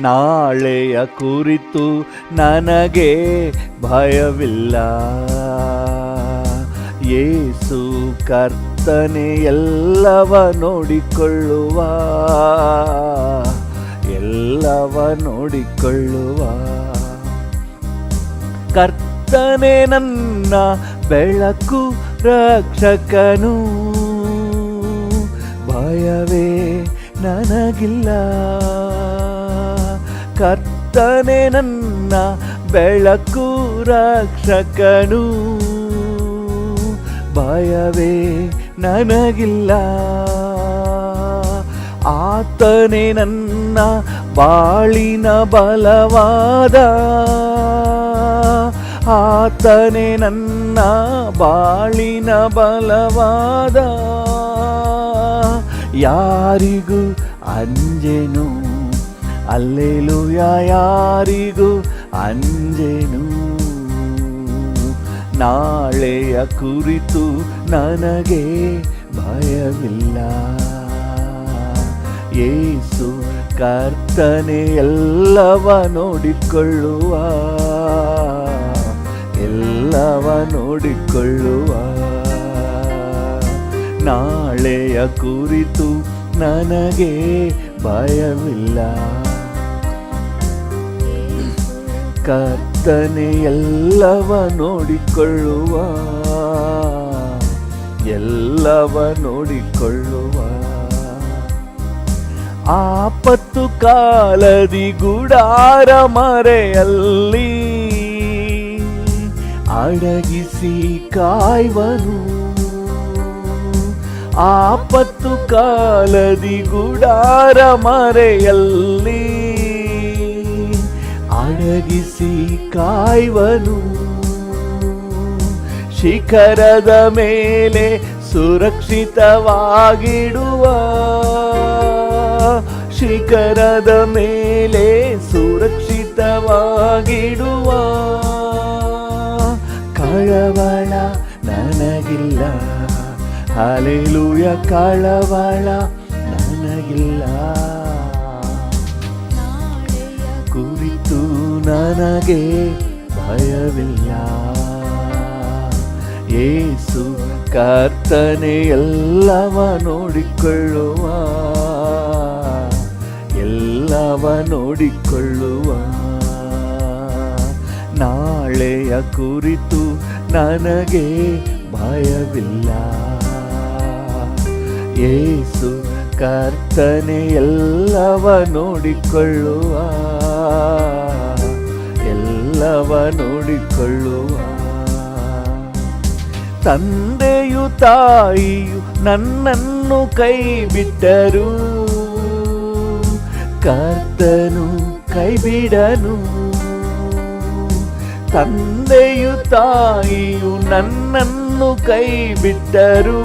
ನಾಳೆಯ ಕುರಿತು ನನಗೆ ಭಯವಿಲ್ಲ. ಯೇಸು ಕರ್ತನೆ ಎಲ್ಲವ ನೋಡಿಕೊಳ್ಳುವ, ಎಲ್ಲವ ನೋಡಿಕೊಳ್ಳುವ. ಕರ್ತನೆ ನನ್ನ ಬೆಳಕು ರಕ್ಷಕನು, ಭಯವೇ ನನಗಿಲ್ಲ. ಕರ್ತನೆ ನನ್ನ ಬೆಳಕು ರಕ್ಷಕನು, ಭಯವೇ ನನಗಿಲ್ಲ. ಆತನೇ ನನ್ನ ಬಾಳಿನ ಬಲವಾದ, ಆತನೇ ನನ್ನ ಬಾಳಿನ ಬಲವಾದ. ಯಾರಿಗೂ ಅಂಜೆನು, ಅಲ್ಲೆಲೂಯಾ, ಯಾರಿಗೂ ಅಂಜೆನು. ನಾಳೆಯ ಕುರಿತು ನನಗೆ ಭಯವಿಲ್ಲ. ಯೇಸು ಕರ್ತನೆ ಎಲ್ಲವ ನೋಡಿಕೊಳ್ಳುವ, ಎಲ್ಲವ ನೋಡಿಕೊಳ್ಳುವ. ನಾಳೆಯ ಕುರಿತು ನನಗೆ ಭಯವಿಲ್ಲ. ಕರ್ತನೆ ಎಲ್ಲವ ನೋಡಿಕೊಳ್ಳುವ, ಎಲ್ಲವ ನೋಡಿಕೊಳ್ಳುವ. ಆಪತ್ತು ಕಾಲದಿ ಗುಡಾರ ಮರೆಯಲ್ಲಿ ಅಡಗಿಸಿ ಕಾಯುವನು. ಆಪತ್ತು ಕಾಲದಿ ಗುಡಾರ ಮರೆಯಲ್ಲಿ ಅಡಗಿಸಿ ಕಾಯುವನು. ಶಿಖರದ ಮೇಲೆ ಸುರಕ್ಷಿತವಾಗಿಡುವ, ಶಿಖರದ ಮೇಲೆ ಸುರಕ್ಷಿತವಾಗಿಡುವ. ಕಳವಳ ನನಗಿಲ್ಲ, ಹಲ್ಲೆಲೂಯಾ, ಕಳವಳ ನನಗಿಲ್ಲ. ಕುರಿತು ನನಗೆ ಭಯವಿಲ್ಲ. ಯೇಸು ಕರ್ತನೆ ಎಲ್ಲವ ನೋಡಿಕೊಳ್ಳುವ, ಎಲ್ಲವ ನೋಡಿಕೊಳ್ಳುವ. ನಾಳೆಯ ಕುರಿತು ನನಗೆ ಭಯವಿಲ್ಲ. ಯೇಸು ಕರ್ತನೆ ಎಲ್ಲವ ನೋಡಿಕೊಳ್ಳುವ, ಎಲ್ಲವ ನೋಡಿಕೊಳ್ಳುವ. ತಂದೆಯು ತಾಯಿಯು ನನ್ನನ್ನು ಕೈ ಬಿಟ್ಟರು, ಕರ್ತನು ಕೈ ಬಿಡನು. ತಂದೆಯು ತಾಯಿಯು ನನ್ನನ್ನು ಕೈ ಬಿಟ್ಟರು,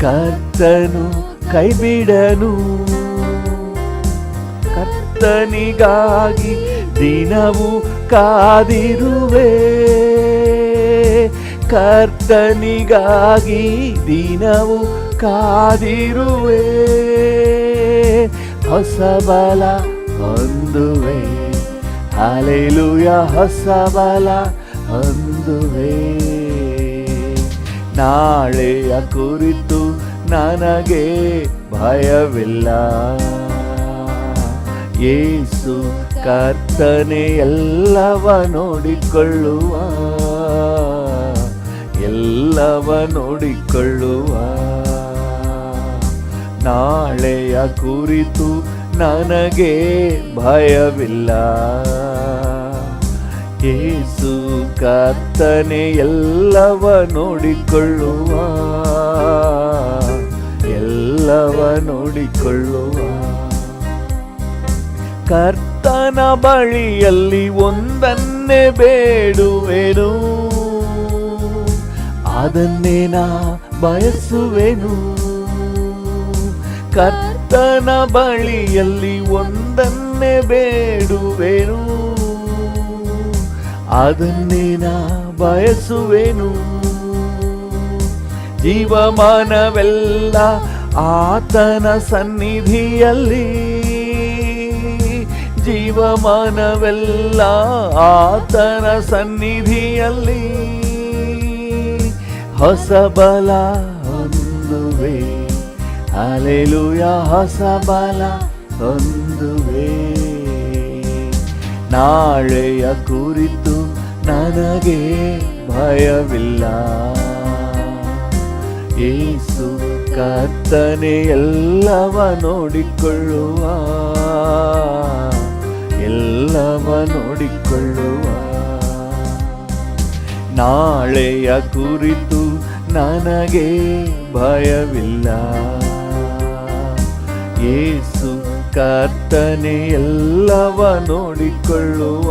ಕರ್ತನು ಕೈ ಬಿಡನು. ಕರ್ತನಿಗಾಗಿ ದಿನವೂ ಕಾದಿರುವೆ, ಕರ್ತನಿಗಾಗಿ ದಿನವೂ ಕಾದಿರುವೆ. ಹೊಸ ಬಲ ಹೊಂದುವೆ, ಹಲ್ಲೆಲೂಯಾ, ಹೊಸ ಬಲ ಹೊಂದುವೆ. ನಾಳೆಯ ಕುರಿತು ನನಗೆ ಭಯವಿಲ್ಲ. ಯೇಸು ಕರ್ತನೆ ಎಲ್ಲವ ನೋಡಿಕೊಳ್ಳುವ, ಎಲ್ಲವ ನೋಡಿಕೊಳ್ಳುವ. ನಾಳೆಯ ಕುರಿತು ನನಗೆ ಭಯವಿಲ್ಲ. ಯೇಸು ಕರ್ತನೆ ಎಲ್ಲವ ನೋಡಿಕೊಳ್ಳುವ, ಎಲ್ಲವ ನೋಡಿಕೊಳ್ಳುವ. ಕರ್ತನ ಬಳಿಯಲ್ಲಿ ಒಂದನ್ನೇ ಬೇಡುವೆನು, ಅದನ್ನೇ ನಾ ಬಯಸುವೆನು. ಕರ್ತನ ಬಳಿಯಲ್ಲಿ ಒಂದನ್ನೇ ಬೇಡುವೆನು, ಅದನ್ನೇ ನಾ ಬಯಸುವೆನು. ಜೀವಮಾನವೆಲ್ಲ ಆತನ ಸನ್ನಿಧಿಯಲ್ಲಿ ಜೀವಮಾನವೆಲ್ಲ ಆತನ ಸನ್ನಿಧಿಯಲ್ಲಿ ಹೊಸ ಬಲ ಹೊಂದುವೆ. ಹಲ್ಲೆಲೂಯಾ, ಹೊಸ ಬಲ ಹೊಂದುವೆ. ನಾಳೆಯ ಕುರಿತು ನನಗೆ ಭಯವಿಲ್ಲ. ಯೇಸು ಕರ್ತನೆ ಎಲ್ಲವ ನೋಡಿಕೊಳ್ಳುವ, ಎಲ್ಲವ ನೋಡಿಕೊಳ್ಳುವ. ನಾಳೆಯ ಕುರಿತು ನನಗೆ ಭಯವಿಲ್ಲ. ಯೇಸು ಕರ್ತನೆ ಎಲ್ಲವ ನೋಡಿಕೊಳ್ಳುವ,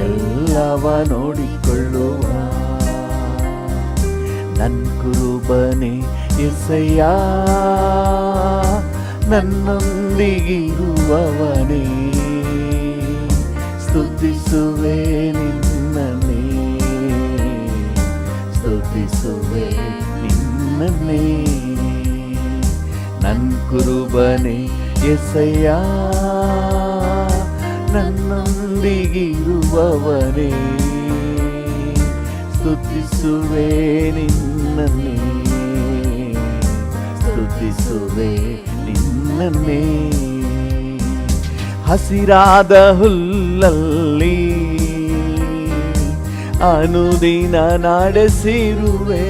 ಎಲ್ಲವ ನೋಡಿಕೊಳ್ಳುವ. ನನ್ ಕುರುಬನೆ ಯೆಸಯ್ಯ, ನನ್ನೊಂದಿಗಿರುವವನೇ, ಸ್ತುತಿಸುವೆ ನಿನ್ನನ್ನೇ, ಸ್ತುತಿಸುವೆ ನಿನ್ನನ್ನೇ. ನನ್ ಕುರುಬನೆ ಯೆಸಯ್ಯ, ನನ್ನೊಂದಿಗಿರುವವನೇ, ಸ್ತುತಿಸುವೆ ನಿನ್ನನ್ನೇ, ಸ್ತುತಿಸುವೆ ನಿನ್ನನ್ನೇ. ಹಸಿರಾದ ಹುಲ್ಲಲ್ಲಿ ಅನುದಿನ ನಡೆಸಿರುವೆ,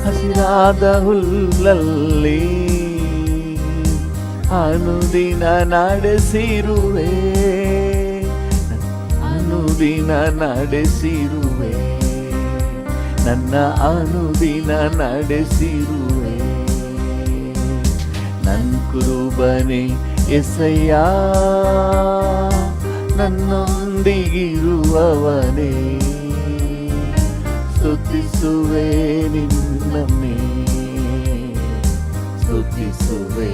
ಹಸಿರಾದ ಹುಲ್ಲಲ್ಲಿ ಅನುದಿನ ನಡೆಸಿರುವೆ, ಅನುದಿನ ನಡೆಸಿರುವೆ, ನನ್ನ ಅನುದಿನ ನಡೆಸಿರುವೆ. ನನ್ ಕುರುಬನೆ ಯೆಸಯ್ಯ, ನನ್ನೊಂದಿಗಿರುವವನೇ, ಸ್ತುತಿಸುವೆ ನಿನ್ನನ್ನೇ, ಸ್ತುತಿಸುವೆ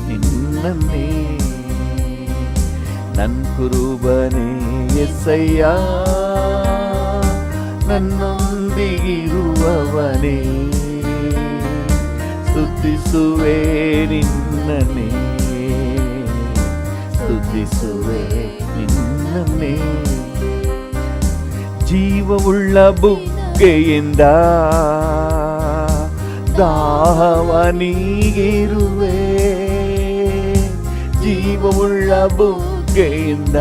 ನಿನ್ನನ್ನೇ. ನನ್ ಕುರುಬನೆ ಯೆಸಯ್ಯ, ನನ್ನೊಂದಿಗಿರುವವನೇ, ಸ್ತುತಿಸುವೆ ನಿನ್ನನ್ನೇ, ಸ್ತುತಿಸುವೆ ನಿನ್ನನ್ನೇ. ಜೀವವುಳ್ಳ ಬುಗ್ಗೆಯಿಂದ ದಾಹವ ನೀಗಿರುವೆ, ಜೀವವುಳ್ಳ ಬುಗ್ಗೆಯಿಂದ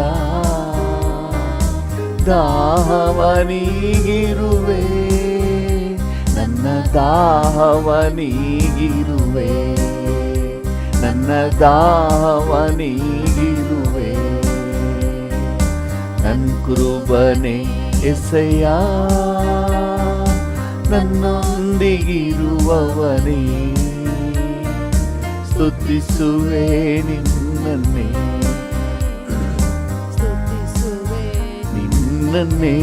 ದಾಹವ ನೀಗಿರುವೆ, ನನ್ನ ದಾಹವ ನೀಗಿರುವೆ, ನನ್ನ ದಾಹವ ನೀಗಿರುವೆ. ನನ್ ಕುರುಬನೆ ಯೆಸಯ್ಯ, ನನ್ನೊಂದಿಗಿರುವವನೇ, ಸ್ತುತಿಸುವೆ ನಿನ್ನನ್ನೇ, ಸ್ತುತಿಸುವೆ ನಿನ್ನನ್ನೇ.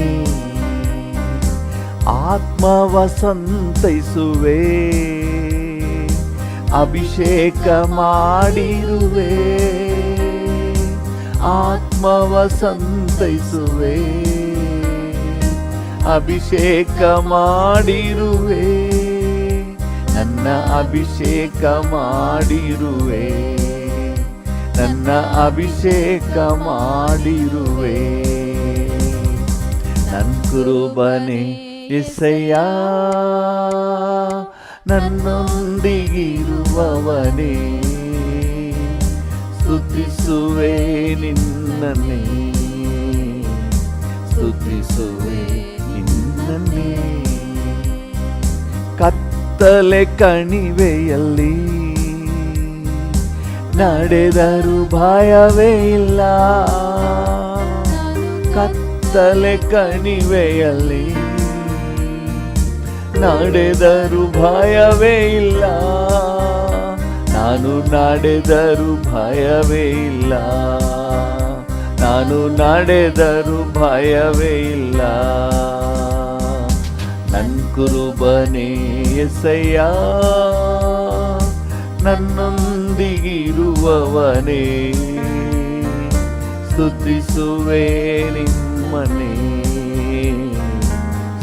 ಆತ್ಮವ ಸಂತೈಸುವೆ, ಅಭಿಷೇಕ ಮಾಡಿರುವೆ, ಆತ್ಮವ ಸಂತೈಸುವೆ, ಅಭಿಷೇಕ ಮಾಡಿರುವೆ, ನನ್ನ ಅಭಿಷೇಕ ಮಾಡಿರುವೆ, ನನ್ನ ಅಭಿಷೇಕ ಮಾಡಿರುವೆ. ನನ್ ಕುರುಬನೆ ಯೆಸಯ್ಯ, ನನ್ನೊಂದಿಗಿರುವವನೇ, ಸ್ತುತಿಸುವೆ ನಿನ್ನನ್ನೇ, ಸ್ತುತಿಸುವೆ ನಿನ್ನನ್ನೇ. ಕತ್ತಲೆ ಕಣಿವೆಯಲ್ಲಿ ನಡೆದರೂ ಭಯವೇ ಇಲ್ಲ, ಕತ್ತಲೆ ಕಣಿವೆಯಲ್ಲಿ ನಡೆದರೂ ಭಯವೇ ಇಲ್ಲ, ನಾನು ನಡೆದರೂ ಭಯವೇ ಇಲ್ಲ, ನಾನು ನಡೆದರೂ ಭಯವೇ ಇಲ್ಲ. ನನ್ ಕುರುಬನೆ ಯೆಸಯ್ಯ, ನನ್ನೊಂದಿಗಿರುವವನೇ, ಸ್ತುತಿಸುವೆ ನಿಮ್ಮನ್ನೇ,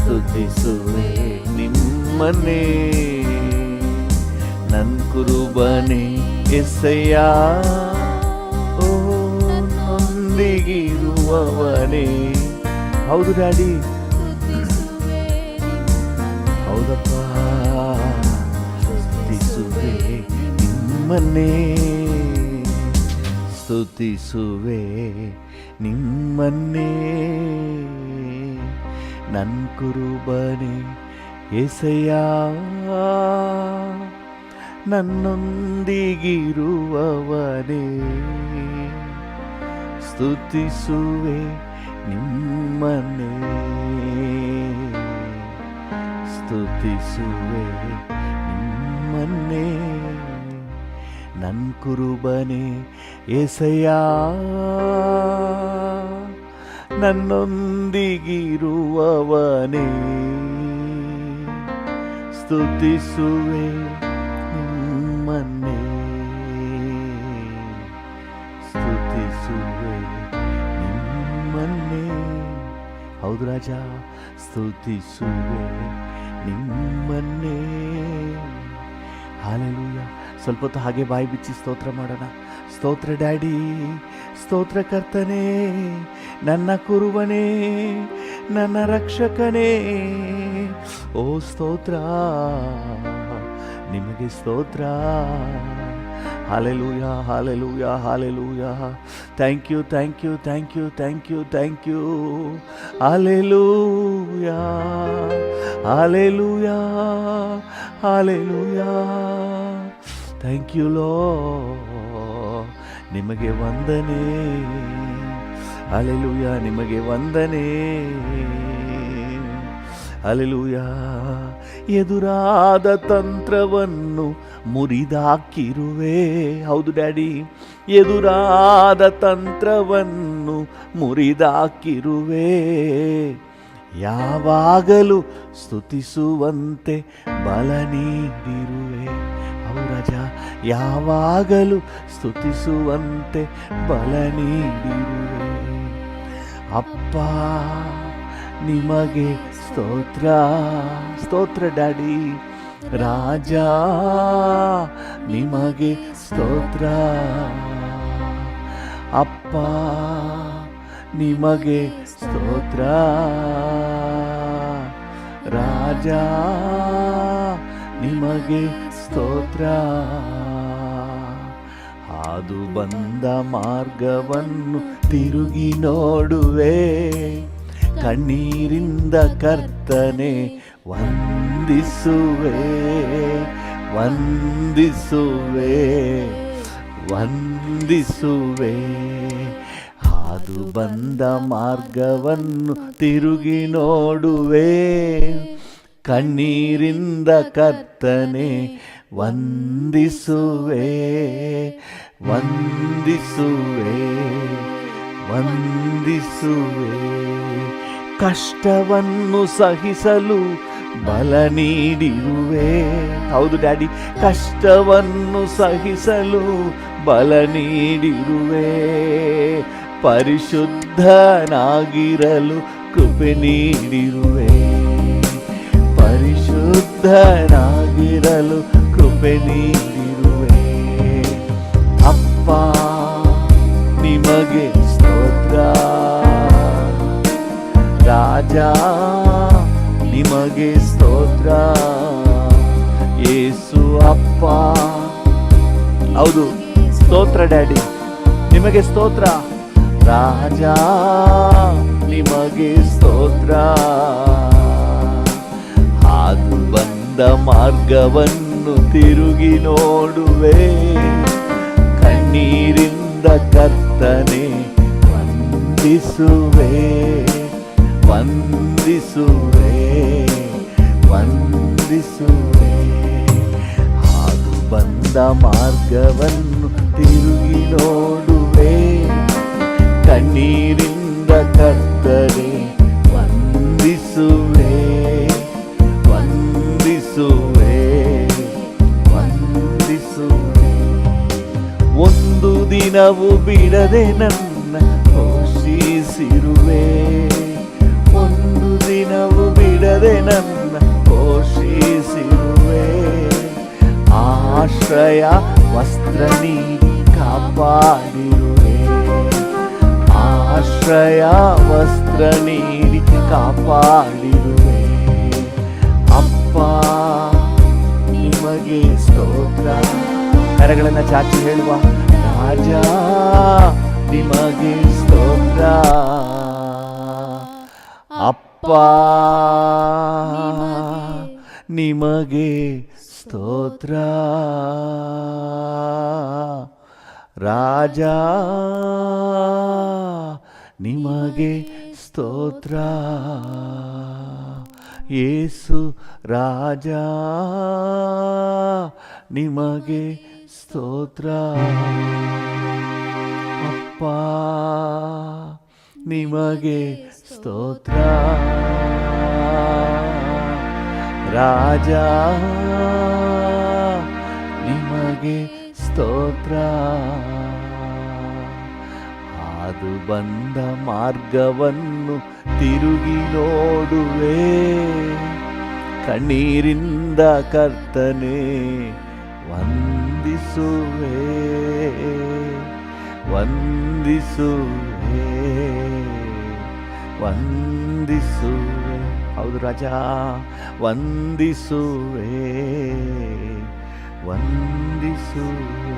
ಸ್ತುತಿಸುವೆ ನಿಮ್ಮನ್ನೇ. ನನ್ ಕುರುಬನೆ ಎಸೆಯ ಓ ನೊಂದಿಗಿರುವವನೇ. ಹೌದು ಡ್ಯಾಡಿ, ಹೌದಪ್ಪ, ಸ್ತುತಿಸುವೆ ನಿಮ್ಮನ್ನೇ, ಸ್ತುತಿಸುವೆ ನಿಮ್ಮನ್ನೇ. ನನ್ ಕುರುಬನೇ ಎಸೆಯ, ನನ್ನೊಂದಿಗಿರುವವನೇ, ಸ್ತುತಿಸುವೆ ನಿಮ್ಮನ್ನೇ, ಸ್ತುತಿಸುವೆ ನಿಮ್ಮನ್ನೇ. ನನ್ ಕುರುಬನೇ ಎಸೆಯ, ನನ್ನೊಂದಿಗಿರುವವನೇ, ಸ್ತುತಿಸುವೆ ನಿಮ್ಮನ್ನೇ, ಸ್ತುತಿಸುವೆ ನಿಮ್ಮನ್ನೇ. ಹೌದು ರಾಜ, ಸ್ತುತಿಸುವೆ ನಿಮ್ಮನ್ನೇ. ಹಾಲೆಲೂಯ. ಸ್ವಲ್ಪ ಹೊತ್ತು ಹಾಗೆ ಬಾಯಿ ಬಿಚ್ಚಿ ಸ್ತೋತ್ರ ಮಾಡೋಣ. ಸ್ತೋತ್ರ ಡ್ಯಾಡಿ, ಸ್ತೋತ್ರ ಕರ್ತನೇ, ನನ್ನ ಕುರುಬನೇ, ನನ್ನ ರಕ್ಷಕನೇ. ಓ ಸ್ತೋತ್ರ, ನಿಮಗೆ ಸ್ತೋತ್ರ. Hallelujah, hallelujah, hallelujah. Thank you, thank you, thank you, thank you, thank you. Hallelujah, hallelujah, hallelujah. Thank you Lord, ನಿಮಗೆ ವಂದನೆ. ಹಾಲೆಲೂಯ, ನಿಮಗೆ ವಂದನೆ. ಹಾಲೆಲೂಯ. ಎದುರಾದ ತಂತ್ರವನ್ನು ಮುರಿದಾಕಿರುವೆ. ಹೌದು ಡ್ಯಾಡಿ, ಎದುರಾದ ತಂತ್ರವನ್ನು ಮುರಿದಾಕಿರುವೆ. ಯಾವಾಗಲೂ ಸ್ತುತಿಸುವಂತೆ ಬಲ ನೀಡಿರುವೆ. ಹೌದು ರಾಜ, ಯಾವಾಗಲೂ ಸ್ತುತಿಸುವಂತೆ ಬಲ ನೀಡಿರುವೆ. ಅಪ್ಪ ನಿಮಗೆ ಸ್ತೋತ್ರ, ಸ್ತೋತ್ರ ಡ್ಯಾಡಿ. ರಾಜ ನಿಮಗೆ ಸ್ತೋತ್ರ. ಅಪ್ಪ ನಿಮಗೆ ಸ್ತೋತ್ರ. ರಾಜ ನಿಮಗೆ ಸ್ತೋತ್ರ. ಹಾದು ಬಂದ ಮಾರ್ಗವನ್ನು ತಿರುಗಿ ನೋಡುವೆ. ಕಣ್ಣೀರಿಂದ ಕರ್ತನೆ ವಂದಿಸುವೆ, ವಂದಿಸುವೆ, ವಂದಿಸುವೆ. ಹಾದು ಬಂದ ಮಾರ್ಗವನ್ನು ತಿರುಗಿ ನೋಡುವೆ. ಕಣ್ಣೀರಿಂದ ಕರ್ತನೆ ವಂದಿಸುವೆ, ವಂದಿಸುವೆ, ವಂದಿಸುವೆ. ಕಷ್ಟವನ್ನು ಸಹಿಸಲು ಬಲ ನೀಡಿರುವೆ. ಹೌದು ಡ್ಯಾಡಿ, ಕಷ್ಟವನ್ನು ಸಹಿಸಲು ಬಲ ನೀಡಿರುವೆ. ಪರಿಶುದ್ಧನಾಗಿರಲು ಕೃಪೆ ನೀಡಿರುವೆ. ಪರಿಶುದ್ಧನಾಗಿರಲು ಕೃಪೆ ನೀಡಿರುವೆ. ಅಪ್ಪ ನಿಮಗೆ ಸ್ತೋತ್ರ. ರಾಜ ನಿಮಗೆ ಸ್ತೋತ್ರ. ಯೇಸು ಅಪ್ಪ. ಹೌದು, ಸ್ತೋತ್ರ ಡ್ಯಾಡಿ, ನಿಮಗೆ ಸ್ತೋತ್ರ. ರಾಜ ನಿಮಗೆ ಸ್ತೋತ್ರ. ಹಾದು ಬಂದ ಮಾರ್ಗವನ್ನು ತಿರುಗಿ ನೋಡುವೆ. ಕಣ್ಣೀರಿಂದ ಕರ್ತನೆ ವಂದಿಸುವೆ, ವಂದಿಸುವೆ, ವಂದಿಸುವೆ. ಹಾದು ಬಂದ ಮಾರ್ಗವನ್ನು ತಿರುಗಿ ನೋಡುವೆ. ಕಣ್ಣೀರಿಂದ ಕರ್ತನೆ ವಂದಿಸುವೆ, ವಂದಿಸುವೆ, ವಂದಿಸುವೆ. ಒಂದು ದಿನವೂ ಬಿಡದೆ ನನ್ನ ಪೋಷಿಸಿರುವೆ. ಒಂದು ದಿನವೂ ಬಿಡದೆ ನನ್ನ ಪೋಷಿಸಿರುವೆ. ಆಶ್ರಯ ಆಶ್ರಯ ವಸ್ತ್ರ ನೀಡಿ ಕಾಪಾಡಿರುವೆ, ಆಶ್ರಯ ವಸ್ತ್ರ ನೀಡಿ ಕಾಪಾಡಿರುವೆ. ಅಪ್ಪ ನಿಮಗೆ ಸ್ತೋತ್ರ. ಕರಗಳನ್ನು ಚಾಚಿ ಹೇಳುವ, ರಾಜ ನಿಮಗೆ ಸ್ತೋತ್ರ. ಅಪ್ಪ ನಿಮಗೆ ಸ್ತೋತ್ರ. ರಾಜ ನಿಮಗೆ ಸ್ತೋತ್ರ. ಯೇಸು ರಾಜ ನಿಮಗೆ ಸ್ತೋತ್ರ. ಅಪ್ಪ ನಿಮಗೆ ಸ್ತೋತ್ರ. ರಾಜ ನಿಮಗೆ ಸ್ತೋತ್ರ. ಹಾದು ಬಂದ ಮಾರ್ಗವನ್ನು ತಿರುಗಿ ನೋಡುವೆ, ಕಣ್ಣೀರಿಂದ ಕರ್ತನೆ ವಂದಿಸುವೆ, ವಂದಿಸುವೆ, ವಂದಿಸುವೆ. ಹೌದು ರಾಜ, ವಂದಿಸುವೆ, ವಂದಿಸುವೆ,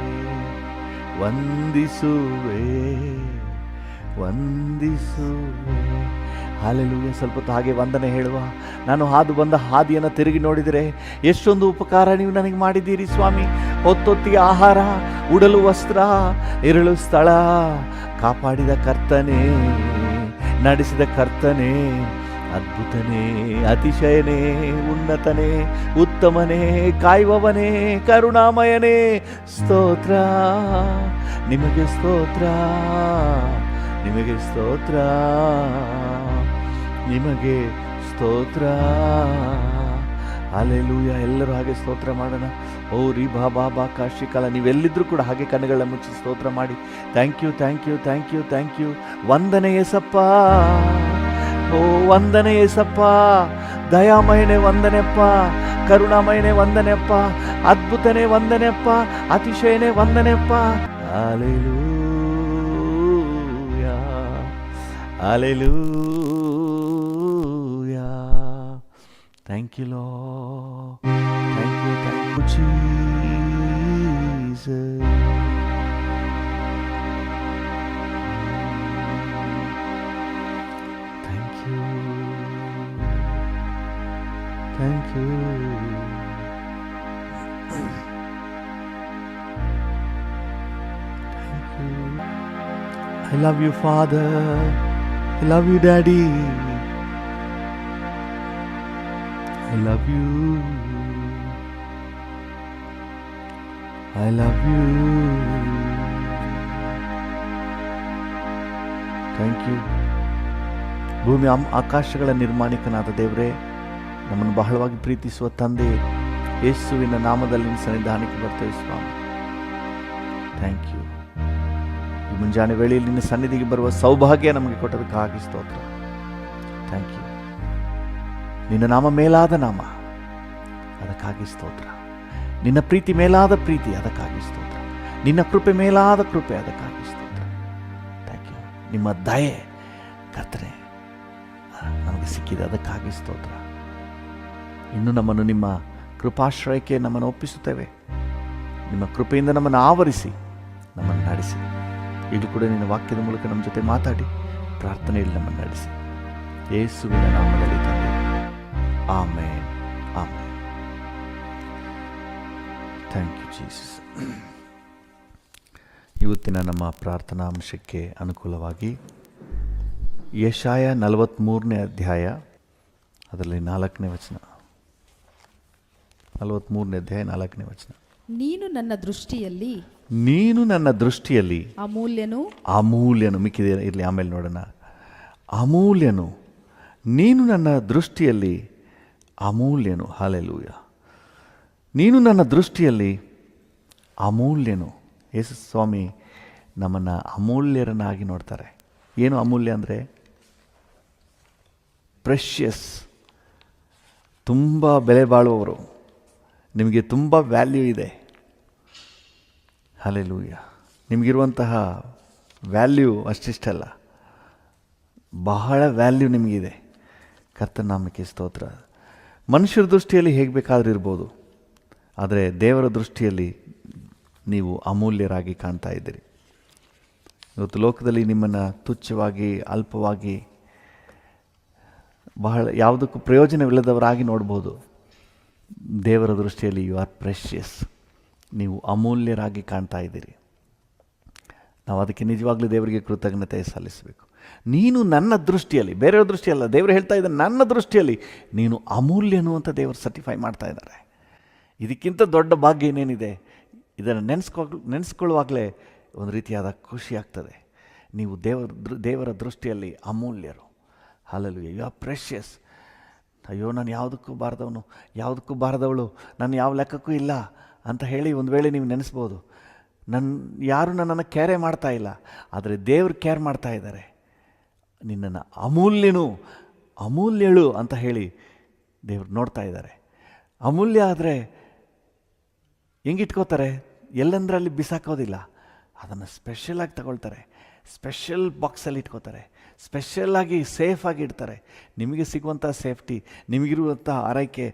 ವಂದಿಸುವೆ, ವಂದಿಸುವೆ. ಹಾಲೆಲೂಯ. ಸ್ವಲ್ಪ ಹೊತ್ತು ಹಾಗೆ ವಂದನೆ ಹೇಳುವ. ನಾನು ಹಾದು ಬಂದ ಹಾದಿಯನ್ನು ತಿರುಗಿ ನೋಡಿದರೆ ಎಷ್ಟೊಂದು ಉಪಕಾರ ನೀವು ನನಗೆ ಮಾಡಿದ್ದೀರಿ ಸ್ವಾಮಿ. ಹೊತ್ತೊತ್ತಿಗೆ ಆಹಾರ, ಉಡಲು ವಸ್ತ್ರ, ಇರಲು ಸ್ಥಳ ಕಾಪಾಡಿದ ಕರ್ತನೇ, ನಡೆಸಿದ ಕರ್ತನೇ, ಅದ್ಭುತನೇ, ಅತಿಶಯನೇ, ಉನ್ನತನೇ, ಉತ್ತಮನೇ, ಕಾಯುವವನೇ, ಕರುಣಾಮಯನೇ, ಸ್ತೋತ್ರ ನಿಮಗೆ, ಸ್ತೋತ್ರ ನಿಮಗೆ, ಸ್ತೋತ್ರ ನಿಮಗೆ, ಸ್ತೋತ್ರ. ಹಲ್ಲೆಲೂಯ. ಎಲ್ಲರೂ ಹಾಗೆ ಸ್ತೋತ್ರ ಮಾಡೋಣ. ಓ ರೀ ಬಾಬಾ ಕಾಶಿಕಾಲ. ನೀವೆಲ್ಲಿದ್ದರೂ ಕೂಡ ಹಾಗೆ ಕಣ್ಣುಗಳ ಮುಚ್ಚಿ ಸ್ತೋತ್ರ ಮಾಡಿ. Thank you, thank you, thank you, thank you. ವಂದನೆ ಯೇಸಪ್ಪ. ಓ ವಂದನೆ ಯೇಸಪ್ಪ. ದಯಾಮಯನೇ ವಂದನೆಯಪ್ಪ, ಕರುಣಾಮಯನೇ ವಂದನೆಯಪ್ಪ, ಅದ್ಭುತನೇ ವಂದನೆಯಪ್ಪ, ಅತಿಶಯನೇ ವಂದನೆಯಪ್ಪ. Hallelujah, hallelujah. Thank you, Lord. Thank you, Jesus. Thank you. Thank you. Thank you. I love you, Father. I love you, Daddy. I love you. I love you. Thank you. ಭೂಮಿ ಆಕಾಶಗಳ ನಿರ್ಮಾಣಿಕನಾದ ದೇವರೇ, ನಮ್ಮನ್ನು ಬಹಳವಾಗಿ ಪ್ರೀತಿಸುವ ತಂದೆ, ಯೇಸುವಿನ ನಾಮದಲ್ಲಿ ನಿನ್ನ ಸನ್ನಿಧಾನಕ್ಕೆ ಬರ್ತೇವೆ ಸ್ವಾಮಿ. Thank you. ಈ ಮುಂಜಾನೆ ವೇಳೆಯಲ್ಲಿ ನಿನ್ನ ಸನ್ನಿಧಿಗೆ ಬರುವ ಸೌಭಾಗ್ಯ ನಮಗೆ ಕೊಟ್ಟದಕ್ಕಾಗಿ ಸ್ತೋತ್ರ. Thank you. ನಿನ್ನ ನಾಮ ಮೇಲಾದ ನಾಮ, ಅದಕ್ಕಾಗಿ ಸ್ತೋತ್ರ. ನಿನ್ನ ಪ್ರೀತಿ ಮೇಲಾದ ಪ್ರೀತಿ, ಅದಕ್ಕಾಗಿ ಸ್ತೋತ್ರ. ನಿನ್ನ ಕೃಪೆ ಮೇಲಾದ ಕೃಪೆ, ಅದಕ್ಕಾಗಿ ಸ್ತೋತ್ರ. Thank you. ನಿಮ್ಮ ದಯೆ ಕರ್ತನೆ ನಮಗೆ ಸಿಕ್ಕಿದೆ, ಅದಕ್ಕಾಗಿ ಸ್ತೋತ್ರ. ಇನ್ನು ನಮ್ಮನ್ನು ನಿಮ್ಮ ಕೃಪಾಶ್ರಯಕ್ಕೆ ನಮ್ಮನ್ನು ಒಪ್ಪಿಸುತ್ತೇವೆ. ನಿಮ್ಮ ಕೃಪೆಯಿಂದ ನಮ್ಮನ್ನು ಆವರಿಸಿ, ನಮ್ಮನ್ನು ನಡೆಸಿ. ಇದು ಕೂಡ ನಿನ್ನ ವಾಕ್ಯದ ಮೂಲಕ ನಮ್ಮ ಜೊತೆ ಮಾತಾಡಿ, ಪ್ರಾರ್ಥನೆಯಲ್ಲಿ ನಮ್ಮನ್ನು ನಡೆಸಿ. ಯೇಸುವಿನ ನಾಮದಲ್ಲಿ ತಂದೆ, amen, amen. Thank you Jesus. ಇವತ್ತಿನ ನಮ್ಮ ಪ್ರಾರ್ಥನಾ ಅಂಶಕ್ಕೆ ಅನುಕೂಲವಾಗಿ ಯೆಶಾಯ 43ನೇ ಅಧ್ಯಾಯ, ಅದರಲ್ಲಿ 4ನೇ ವಚನ. 43ನೇ ಅಧ್ಯಾಯ 4ನೇ ವಚನ. ನೀನು ನನ್ನ ದೃಷ್ಟಿಯಲ್ಲಿ, ನೀನು ನನ್ನ ದೃಷ್ಟಿಯಲ್ಲಿ ಅಮೂಲ್ಯನು. ಅಮೂಲ್ಯನು ಮಿಕ್ಕಿದೆ ಇರಲಿ, ಆಮೇಲೆ ನೋಡೋಣ. ಅಮೂಲ್ಯನು, ನೀನು ನನ್ನ ದೃಷ್ಟಿಯಲ್ಲಿ ಅಮೂಲ್ಯನು. ಹಲ್ಲೆಲೂಯ. ನೀನು ನನ್ನ ದೃಷ್ಟಿಯಲ್ಲಿ ಅಮೂಲ್ಯನು. ಯೇಸು ಸ್ವಾಮಿ ನಮ್ಮನ್ನು ಅಮೂಲ್ಯರನ್ನಾಗಿ ನೋಡ್ತಾರೆ. ಏನು ಅಮೂಲ್ಯ ಅಂದರೆ? ಪ್ರೆಷಿಯಸ್, ತುಂಬ ಬೆಲೆ ಬಾಳುವವರು, ನಿಮಗೆ ತುಂಬ ವ್ಯಾಲ್ಯೂ ಇದೆ. ಹಲ್ಲೆಲೂಯಾ. ನಿಮಗಿರುವಂತಹ ವ್ಯಾಲ್ಯೂ ಅಷ್ಟಿಷ್ಟಲ್ಲ, ಬಹಳ ವ್ಯಾಲ್ಯೂ ನಿಮಗಿದೆ. ಕರ್ತನ ನಾಮಕ್ಕೆ ಸ್ತೋತ್ರ. ಮನುಷ್ಯರ ದೃಷ್ಟಿಯಲ್ಲಿ ಹೇಗೆ ಬೇಕಾದರೂ ಇರ್ಬೋದು, ಆದರೆ ದೇವರ ದೃಷ್ಟಿಯಲ್ಲಿ ನೀವು ಅಮೂಲ್ಯರಾಗಿ ಕಾಣ್ತಾ ಇದ್ದೀರಿ. ಇವತ್ತು ಲೋಕದಲ್ಲಿ ನಿಮ್ಮನ್ನು ತುಚ್ಛವಾಗಿ, ಅಲ್ಪವಾಗಿ, ಬಹಳ ಯಾವುದಕ್ಕೂ ಪ್ರಯೋಜನವಿಲ್ಲದವರಾಗಿ ನೋಡ್ಬೋದು. ದೇವರ ದೃಷ್ಟಿಯಲ್ಲಿ ಯು ಆರ್ ಪ್ರೆಷಿಯಸ್, ನೀವು ಅಮೂಲ್ಯರಾಗಿ ಕಾಣ್ತಾ ಇದ್ದೀರಿ. ನಾವು ಅದಕ್ಕೆ ನಿಜವಾಗ್ಲೂ ದೇವರಿಗೆ ಕೃತಜ್ಞತೆ ಸಲ್ಲಿಸಬೇಕು. ನೀನು ನನ್ನ ದೃಷ್ಟಿಯಲ್ಲಿ, ಬೇರೆಯವ್ರ ದೃಷ್ಟಿಯಲ್ಲ, ದೇವರು ಹೇಳ್ತಾ ಇದ್ದಾರೆ ನನ್ನ ದೃಷ್ಟಿಯಲ್ಲಿ ನೀನು ಅಮೂಲ್ಯನು ಅಂತ ದೇವರು ಸರ್ಟಿಫೈ ಮಾಡ್ತಾ ಇದ್ದಾರೆ. ಇದಕ್ಕಿಂತ ದೊಡ್ಡ ಭಾಗ್ಯ ಏನೇನಿದೆ? ಇದನ್ನು ನೆನೆಸ್ಕೊಳ್ಳುವಾಗಲೇ ಒಂದು ರೀತಿಯಾದ ಖುಷಿ ಆಗ್ತದೆ. ನೀವು ದೇವರ ದೃಷ್ಟಿಯಲ್ಲಿ ಅಮೂಲ್ಯರು. ಹಲ್ಲೆಲೂಯಾ. You are precious. ಅಯ್ಯೋ, ನಾನು ಯಾವುದಕ್ಕೂ ಬಾರದವನು, ಯಾವುದಕ್ಕೂ ಬಾರದವಳು, ನಾನು ಯಾವ ಲೆಕ್ಕಕ್ಕೂ ಇಲ್ಲ ಅಂತ ಹೇಳಿ ಒಂದು ವೇಳೆ ನೀವು ನೆನೆಸ್ಬೋದು. ಯಾರು ನನ್ನನ್ನು ಕೇರೆ ಮಾಡ್ತಾ ಇಲ್ಲ, ಆದರೆ ದೇವರು ಕೇರ್ ಮಾಡ್ತಾ ಇದ್ದಾರೆ. ನಿನ್ನನ್ನು ಅಮೂಲ್ಯಳು ಅಂತ ಹೇಳಿ ದೇವರು ನೋಡ್ತಾ ಇದ್ದಾರೆ. ಅಮೂಲ್ಯ ಆದರೆ ಹೆಂಗಿಟ್ಕೋತಾರೆ? ಎಲ್ಲಂದ್ರಲ್ಲಿ ಬಿಸಾಕೋದಿಲ್ಲ, ಅದನ್ನು ಸ್ಪೆಷಲಾಗಿ ತಗೊಳ್ತಾರೆ, ಸ್ಪೆಷಲ್ ಬಾಕ್ಸಲ್ಲಿ ಇಟ್ಕೋತಾರೆ, ಸ್ಪೆಷಲಾಗಿ ಸೇಫಾಗಿ ಇಡ್ತಾರೆ. ನಿಮಗೆ ಸಿಗುವಂಥ ಸೇಫ್ಟಿ, ನಿಮಗಿರುವಂಥ ಆರೈಕೆ,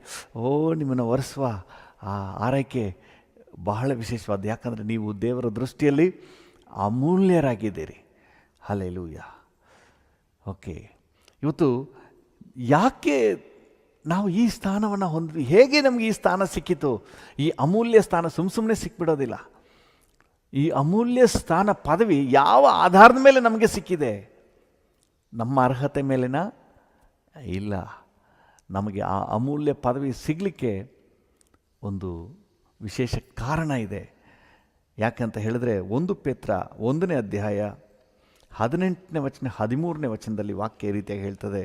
ನಿಮ್ಮನ್ನು ಒರೆಸುವ ಆ ಆರೈಕೆ ಬಹಳ ವಿಶೇಷವಾದ. ಯಾಕಂದರೆ ನೀವು ದೇವರ ದೃಷ್ಟಿಯಲ್ಲಿ ಅಮೂಲ್ಯರಾಗಿದ್ದೀರಿ. ಹಲ್ಲೆಲೂಯಾ. ಓಕೆ, ಇವತ್ತು ಯಾಕೆ ನಾವು ಈ ಸ್ಥಾನವನ್ನು ಹೊಂದ್ವಿ? ಹೇಗೆ ನಮಗೆ ಈ ಸ್ಥಾನ ಸಿಕ್ಕಿತು? ಈ ಅಮೂಲ್ಯ ಸ್ಥಾನ ಸುಮ್ಮನೆ ಸಿಕ್ಬಿಡೋದಿಲ್ಲ. ಈ ಅಮೂಲ್ಯ ಸ್ಥಾನ, ಪದವಿ ಯಾವ ಆಧಾರದ ಮೇಲೆ ನಮಗೆ ಸಿಕ್ಕಿದೆ? ನಮ್ಮ ಅರ್ಹತೆ ಮೇಲೆನಾ? ಇಲ್ಲ. ನಮಗೆ ಆ ಅಮೂಲ್ಯ ಪದವಿ ಸಿಗಲಿಕ್ಕೆ ಒಂದು ವಿಶೇಷ ಕಾರಣ ಇದೆ. ಯಾಕಂತ ಹೇಳಿದ್ರೆ 1 ಪೇತ್ರ 1ನೇ ಅಧ್ಯಾಯ 18ನೇ ವಚನ 13ನೇ ವಚನದಲ್ಲಿ ವಾಕ್ಯ ಈ ರೀತಿಯಾಗಿ ಹೇಳ್ತದೆ.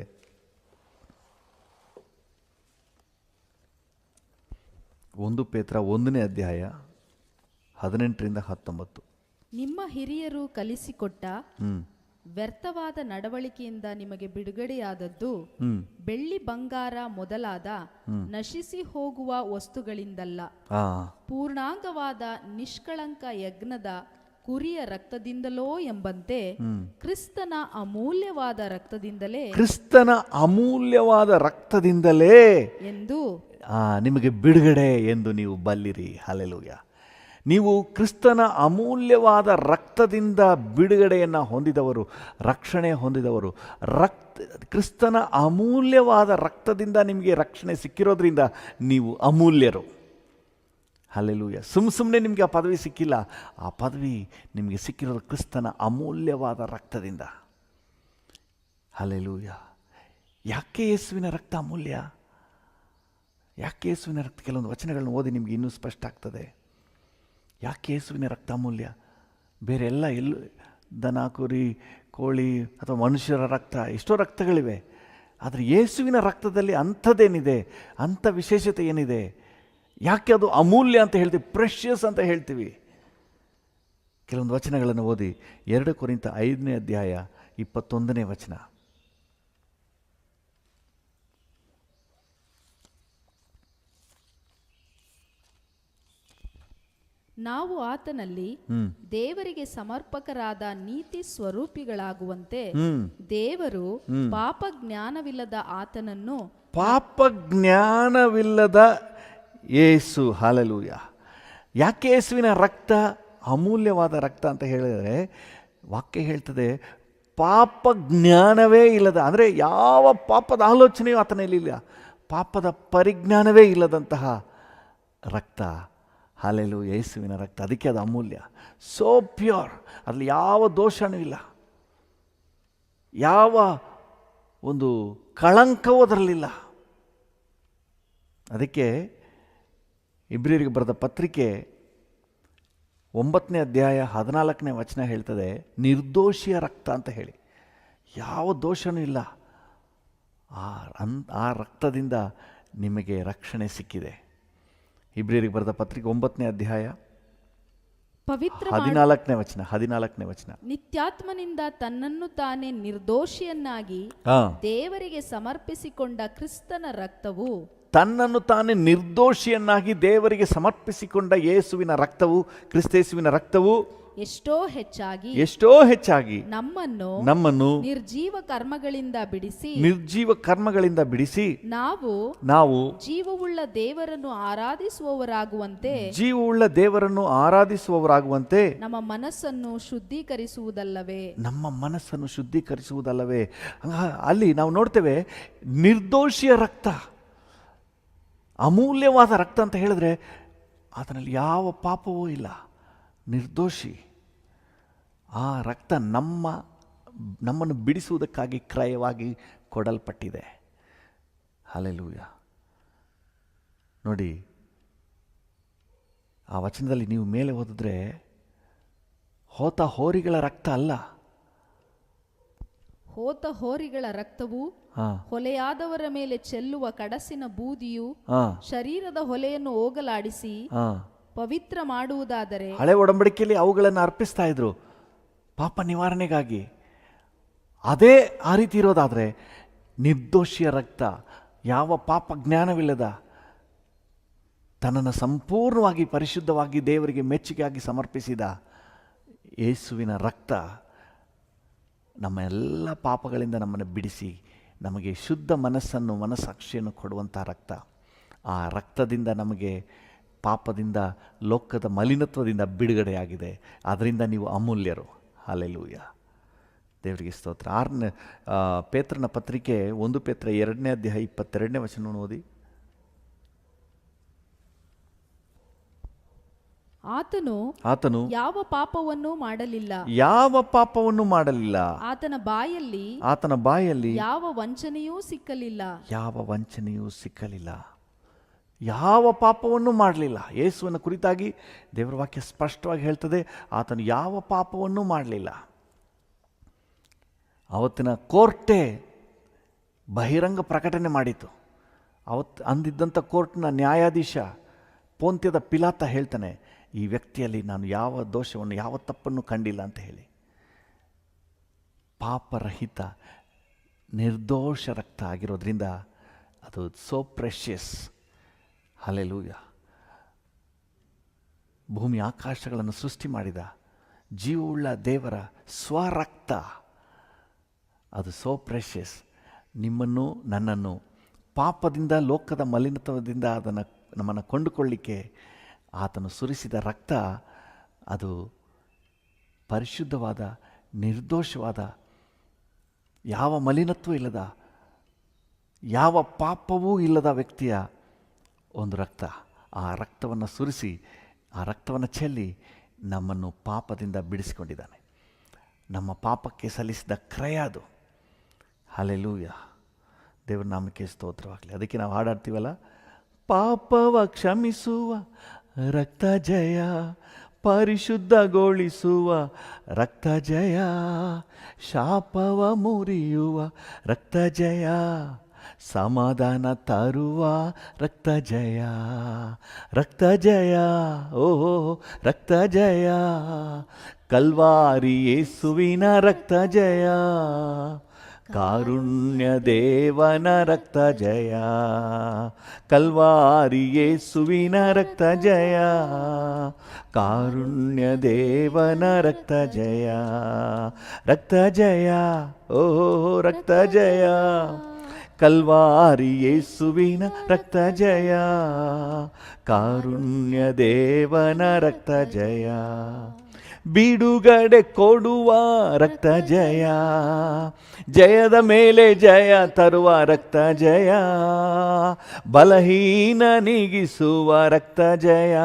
1 ಪೇತ್ರ 1ನೇ ಅಧ್ಯಾಯ 18ರಿಂದ 19. ನಿಮ್ಮ ಹಿರಿಯರು ಕಲಿಸಿಕೊಟ್ಟ ವ್ಯರ್ಥವಾದ ನಡವಳಿಕೆಯಿಂದ ನಿಮಗೆ ಬಿಡುಗಡೆಯಾದದ್ದು ಬೆಳ್ಳಿ ಬಂಗಾರ ಮೊದಲಾದ ನಶಿಸಿ ಹೋಗುವ ವಸ್ತುಗಳಿಂದಲ್ಲ, ಪೂರ್ಣಾಂಗವಾದ ನಿಷ್ಕಳಂಕ ಯಜ್ಞದ ಕುರಿಯ ರಕ್ತದಿಂದಲೋ ಎಂಬಂತೆ ಕ್ರಿಸ್ತನ ಅಮೂಲ್ಯವಾದ ರಕ್ತದಿಂದಲೇ ಎಂದು ನಿಮಗೆ ಬಿಡುಗಡೆ ಎಂದು ನೀವು ಬಲ್ಲಿರಿ. ಹಲ್ಲೆಲೂಯಾ. ನೀವು ಕ್ರಿಸ್ತನ ಅಮೂಲ್ಯವಾದ ರಕ್ತದಿಂದ ಬಿಡುಗಡೆಯನ್ನು ಹೊಂದಿದವರು, ರಕ್ಷಣೆ ಹೊಂದಿದವರು. ಕ್ರಿಸ್ತನ ಅಮೂಲ್ಯವಾದ ರಕ್ತದಿಂದ ನಿಮಗೆ ರಕ್ಷಣೆ ಸಿಕ್ಕಿರೋದ್ರಿಂದ ನೀವು ಅಮೂಲ್ಯರು. ಹಲ್ಲೆಲೂಯಾ. ಸುಮ್ಮನೆ ನಿಮಗೆ ಆ ಪದವಿ ಸಿಕ್ಕಿಲ್ಲ, ಆ ಪದವಿ ನಿಮಗೆ ಸಿಕ್ಕಿರೋದು ಕ್ರಿಸ್ತನ ಅಮೂಲ್ಯವಾದ ರಕ್ತದಿಂದ. ಹಲ್ಲೆಲೂಯಾ. ಯಾಕೆ ಯೇಸುವಿನ ರಕ್ತ ಅಮೂಲ್ಯ? ಯಾಕೆ ಯೇಸುವಿನ ರಕ್ತ? ಕೆಲವೊಂದು ವಚನಗಳನ್ನು ಓದಿ ನಿಮಗೆ ಇನ್ನೂ ಸ್ಪಷ್ಟ ಆಗ್ತದೆ. ಯಾಕೆ ಯೇಸುವಿನ ರಕ್ತ ಅಮೂಲ್ಯ? ಬೇರೆ ಎಲ್ಲೂ ದನ, ಕುರಿ, ಕೋಳಿ ಅಥವಾ ಮನುಷ್ಯರ ರಕ್ತ, ಎಷ್ಟೋ ರಕ್ತಗಳಿವೆ. ಆದರೆ ಯೇಸುವಿನ ರಕ್ತದಲ್ಲಿ ಅಂಥದ್ದೇನಿದೆ? ಅಂಥ ವಿಶೇಷತೆ ಏನಿದೆ? ಯಾಕೆ ಅದು ಅಮೂಲ್ಯ ಅಂತ ಹೇಳ್ತೀವಿ, ಪ್ರೆಷಿಯಸ್ ಅಂತ ಹೇಳ್ತೀವಿ? ಕೆಲವೊಂದು ವಚನಗಳನ್ನು ಓದಿ. 2 ಕೊರಿಂಥ 5ನೇ ಅಧ್ಯಾಯ 21ನೇ ವಚನ. ನಾವು ಆತನಲ್ಲಿ ದೇವರಿಗೆ ಸಮರ್ಪಕರಾದ ನೀತಿ ಸ್ವರೂಪಿಗಳಾಗುವಂತೆ ದೇವರು ಪಾಪ ಜ್ಞಾನವಿಲ್ಲದ ಯೇಸು. ಹಲ್ಲೆಲೂಯಾ. ಯಾಕೆ ಯೇಸುವಿನ ರಕ್ತ ಅಮೂಲ್ಯವಾದ ರಕ್ತ ಅಂತ ಹೇಳಿದರೆ, ವಾಕ್ಯ ಹೇಳ್ತದೆ ಪಾಪ ಜ್ಞಾನವೇ ಇಲ್ಲದ, ಅಂದರೆ ಯಾವ ಪಾಪದ ಆಲೋಚನೆಯೂ ಆತನಲ್ಲಿಲ್ಲ, ಪಾಪದ ಪರಿಜ್ಞಾನವೇ ಇಲ್ಲದಂತಹ ರಕ್ತ. ಹಲ್ಲೆಲೂಯಾ. ಯೇಸುವಿನ ರಕ್ತ, ಅದಕ್ಕೆ ಅದು ಅಮೂಲ್ಯ. ಸೋ ಪ್ಯೂರ್, ಅದರಲ್ಲಿ ಯಾವ ದೋಷನೂ ಇಲ್ಲ, ಯಾವ ಒಂದು ಕಳಂಕವೂ ಅದರಲ್ಲಿಲ್ಲ. ಅದಕ್ಕೆ ಇಬ್ರಿಯರಿಗೆ ಬರೆದ ಪತ್ರಿಕೆ 9ನೇ ಅಧ್ಯಾಯ 14ನೇ ವಚನ ಹೇಳ್ತದೆ, ನಿರ್ದೋಷಿಯ ರಕ್ತ ಅಂತ ಹೇಳಿ. ಯಾವ ದೋಷನೂ ಇಲ್ಲ. ಆ ರಕ್ತದಿಂದ ನಿಮಗೆ ರಕ್ಷಣೆ ಸಿಕ್ಕಿದೆ. ಇಬ್ರಿಯರಿಗೆ ಬರೆದ ಪತ್ರಿಕೆ 9ನೇ ಅಧ್ಯಾಯ ಪವಿತ್ರ 14ನೇ ವಚನ. ನಿತ್ಯಾತ್ಮನಿಂದ ತನ್ನನ್ನು ತಾನೇ ನಿರ್ದೋಷಿಯನ್ನಾಗಿ ದೇವರಿಗೆ ಸಮರ್ಪಿಸಿಕೊಂಡ ಕ್ರಿಸ್ತನ ರಕ್ತವು, ತನ್ನನ್ನು ತಾನೇ ನಿರ್ದೋಷಿಯನ್ನಾಗಿ ದೇವರಿಗೆ ಸಮರ್ಪಿಸಿಕೊಂಡ ಯೇಸುವಿನ ರಕ್ತವು, ಕ್ರಿಸ್ತೇಸುವಿನ ರಕ್ತವು ಎಷ್ಟೋ ಹೆಚ್ಚಾಗಿ ನಮ್ಮನ್ನು ನಿರ್ಜೀವ ಕರ್ಮಗಳಿಂದ ಬಿಡಿಸಿ ನಾವು ಜೀವವುಳ್ಳ ದೇವರನ್ನು ಆರಾಧಿಸುವವರಾಗುವಂತೆ ನಮ್ಮ ಮನಸ್ಸನ್ನು ಶುದ್ಧೀಕರಿಸುವುದಲ್ಲವೇ. ಅಲ್ಲಿ ನಾವು ನೋಡ್ತೇವೆ, ನಿರ್ದೋಷಿಯ ರಕ್ತ, ಅಮೂಲ್ಯವಾದ ರಕ್ತ ಅಂತ ಹೇಳಿದ್ರೆ ಅದರಲ್ಲಿ ಯಾವ ಪಾಪವೂ ಇಲ್ಲ, ನಿರ್ದೋಷಿ. ಆ ರಕ್ತ ನಮ್ಮನ್ನು ಬಿಡಿಸುವುದಕ್ಕಾಗಿ ಕ್ರಯವಾಗಿ ಕೊಡಲ್ಪಟ್ಟಿದೆ. ಹಲ್ಲೆಲೂಯ. ನೋಡಿ, ಆ ವಚನದಲ್ಲಿ ನೀವು ಮೇಲೆ ಓದಿದ್ರೆ, ಹೋತ ಹೋರಿಗಳ ರಕ್ತ ಅಲ್ಲ, ಹೋತ ಹೋರಿಗಳ ರಕ್ತವು ಹೊಲೆಯಾದವರ ಮೇಲೆ ಚೆಲ್ಲುವ ಕಡಸಿನ ಬೂದಿಯು ಶರೀರದ ಹೊಲೆಯನ್ನು ಹೋಗಲಾಡಿಸಿ ಪವಿತ್ರ ಮಾಡುವುದಾದರೆ, ಹಳೆ ಒಡಂಬಡಿಕೆಯಲ್ಲಿ ಅವುಗಳನ್ನು ಅರ್ಪಿಸ್ತಾ ಇದ್ರು ಪಾಪ ನಿವಾರಣೆಗಾಗಿ. ಅದೇ ಆ ರೀತಿ ಇರೋದಾದರೆ ನಿರ್ದೋಷಿಯ ರಕ್ತ, ಯಾವ ಪಾಪ ಜ್ಞಾನವಿಲ್ಲದ, ತನ್ನನ್ನು ಸಂಪೂರ್ಣವಾಗಿ ಪರಿಶುದ್ಧವಾಗಿ ದೇವರಿಗೆ ಮೆಚ್ಚುಗೆಯಾಗಿ ಸಮರ್ಪಿಸಿದ ಯೇಸುವಿನ ರಕ್ತ ನಮ್ಮ ಎಲ್ಲ ಪಾಪಗಳಿಂದ ನಮ್ಮನ್ನು ಬಿಡಿಸಿ ನಮಗೆ ಶುದ್ಧ ಮನಸ್ಸಾಕ್ಷಿಯನ್ನು ಕೊಡುವಂಥ ರಕ್ತ. ಆ ರಕ್ತದಿಂದ ನಮಗೆ ಪಾಪದಿಂದ, ಲೋಕದ ಮಲಿನತ್ವದಿಂದ ಬಿಡುಗಡೆಯಾಗಿದೆ. ಅದರಿಂದ ನೀವು ಅಮೂಲ್ಯರು. ಹಲ್ಲೆಲೂಯ, ದೇವರಿಗೆ ಸ್ತೋತ್ರ. ಪೇತ್ರನ ಪತ್ರಿಕೆ 1 ಪೇತ್ರ 2ನೇ ಅಧ್ಯಾಯ 22ನೇ ವಚನವನ್ನು ಓದಿ. ಆತನು ಯಾವ ಪಾಪವನ್ನೂ ಮಾಡಲಿಲ್ಲ, ಆತನ ಬಾಯಲ್ಲಿ ಯಾವ ವಂಚನೆಯೂ ಸಿಕ್ಕಲಿಲ್ಲ, ಯಾವ ಪಾಪವನ್ನು ಮಾಡಲಿಲ್ಲ. ಯೇಸುವಿನ ಕುರಿತಾಗಿ ದೇವರ ವಾಕ್ಯ ಸ್ಪಷ್ಟವಾಗಿ ಹೇಳ್ತದೆ, ಆತನು ಯಾವ ಪಾಪವನ್ನು ಮಾಡಲಿಲ್ಲ. ಅವತ್ತಿನ ಕೋರ್ಟೇ ಬಹಿರಂಗ ಪ್ರಕಟಣೆ ಮಾಡಿತು. ಅಂದಿದ್ದಂಥ ಕೋರ್ಟ್ನ ನ್ಯಾಯಾಧೀಶ ಪೋಂತ್ಯದ ಪಿಲಾತ ಹೇಳ್ತಾನೆ, ಈ ವ್ಯಕ್ತಿಯಲ್ಲಿ ನಾನು ಯಾವ ದೋಷವನ್ನು, ಯಾವ ತಪ್ಪನ್ನು ಕಂಡಿಲ್ಲ ಅಂತ ಹೇಳಿ. ಪಾಪರಹಿತ ನಿರ್ದೋಷ ರಕ್ತ ಆಗಿರೋದ್ರಿಂದ ಅದು ಸೋ ಪ್ರೆಷಿಯಸ್. ಹಲ್ಲೆಲೂಯ. ಭೂಮಿ ಆಕಾಶಗಳನ್ನು ಸೃಷ್ಟಿ ಮಾಡಿದ ಜೀವವುಳ್ಳ ದೇವರ ಸ್ವರಕ್ತ, ಅದು ಸೋ ಪ್ರೆಷಿಯಸ್. ನಿಮ್ಮನ್ನು, ನನ್ನನ್ನು ಪಾಪದಿಂದ, ಲೋಕದ ಮಲಿನತ್ವದಿಂದ ನಮ್ಮನ್ನು ಕೊಂಡುಕೊಳ್ಳಿಕ್ಕೆ ಆತನು ಸುರಿಸಿದ ರಕ್ತ, ಅದು ಪರಿಶುದ್ಧವಾದ, ನಿರ್ದೋಷವಾದ, ಯಾವ ಮಲಿನತ್ವ ಇಲ್ಲದ, ಯಾವ ಪಾಪವೂ ಇಲ್ಲದ ವ್ಯಕ್ತಿಯ ಒಂದು ರಕ್ತ. ಆ ರಕ್ತವನ್ನು ಸುರಿಸಿ, ಆ ರಕ್ತವನ್ನು ಚೆಲ್ಲಿ ನಮ್ಮನ್ನು ಪಾಪದಿಂದ ಬಿಡಿಸಿಕೊಂಡಿದ್ದಾನೆ. ನಮ್ಮ ಪಾಪಕ್ಕೆ ಸಲ್ಲಿಸಿದ ಕ್ರಯ ಅದು. ಹಲ್ಲೆಲೂಯ, ದೇವರ ನಾಮಕ್ಕೆ ಸ್ತೋತ್ರವಾಗಲಿ. ಅದಕ್ಕೆ ನಾವು ಹಾಡಾಡ್ತೀವಲ್ಲ, ಪಾಪವ ಕ್ಷಮಿಸುವ ರಕ್ತ ಜಯ, ಪರಿಶುದ್ಧಗೊಳಿಸುವ ರಕ್ತ ಜಯ, ಶಾಪವ ಮುರಿಯುವ ರಕ್ತ ಜಯ, ಸಮಾಧಾನ ತರುವ ರಕ್ತ ಜಯ, ರಕ್ತ ಜಯ, ಓಹೋ ರಕ್ತ ಜಯ, ಕಲ್ವಾರಿ ಯೇಸುವಿನ ರಕ್ತ ಜಯ, ಕಾರುಣ್ಯ ದೇವನ ರಕ್ತ ಜಯ, ಕಲ್ವಾರಿ ಯೇಸುವಿನ ರಕ್ತ ಜಯ, ಕಾರುಣ್ಯ ದೇವನ ರಕ್ತ ಜಯ, ರಕ್ತ ಜಯ, ಓಹೋ ರಕ್ತ ಜಯ, ಕಲ್ವಾರಿ ಯೇಸುವಿನ ರಕ್ತ ಜಯ, ಕಾರುಣ್ಯ ದೇವನ ರಕ್ತ ಜಯ, ಬಿಡುಗಡೆ ಕೊಡುವ ರಕ್ತ ಜಯ, ಜಯದ ಮೇಲೆ ಜಯ ತರುವ ರಕ್ತ ಜಯ, ಬಲಹೀನ ನೀಗಿಸುವ ರಕ್ತ ಜಯ,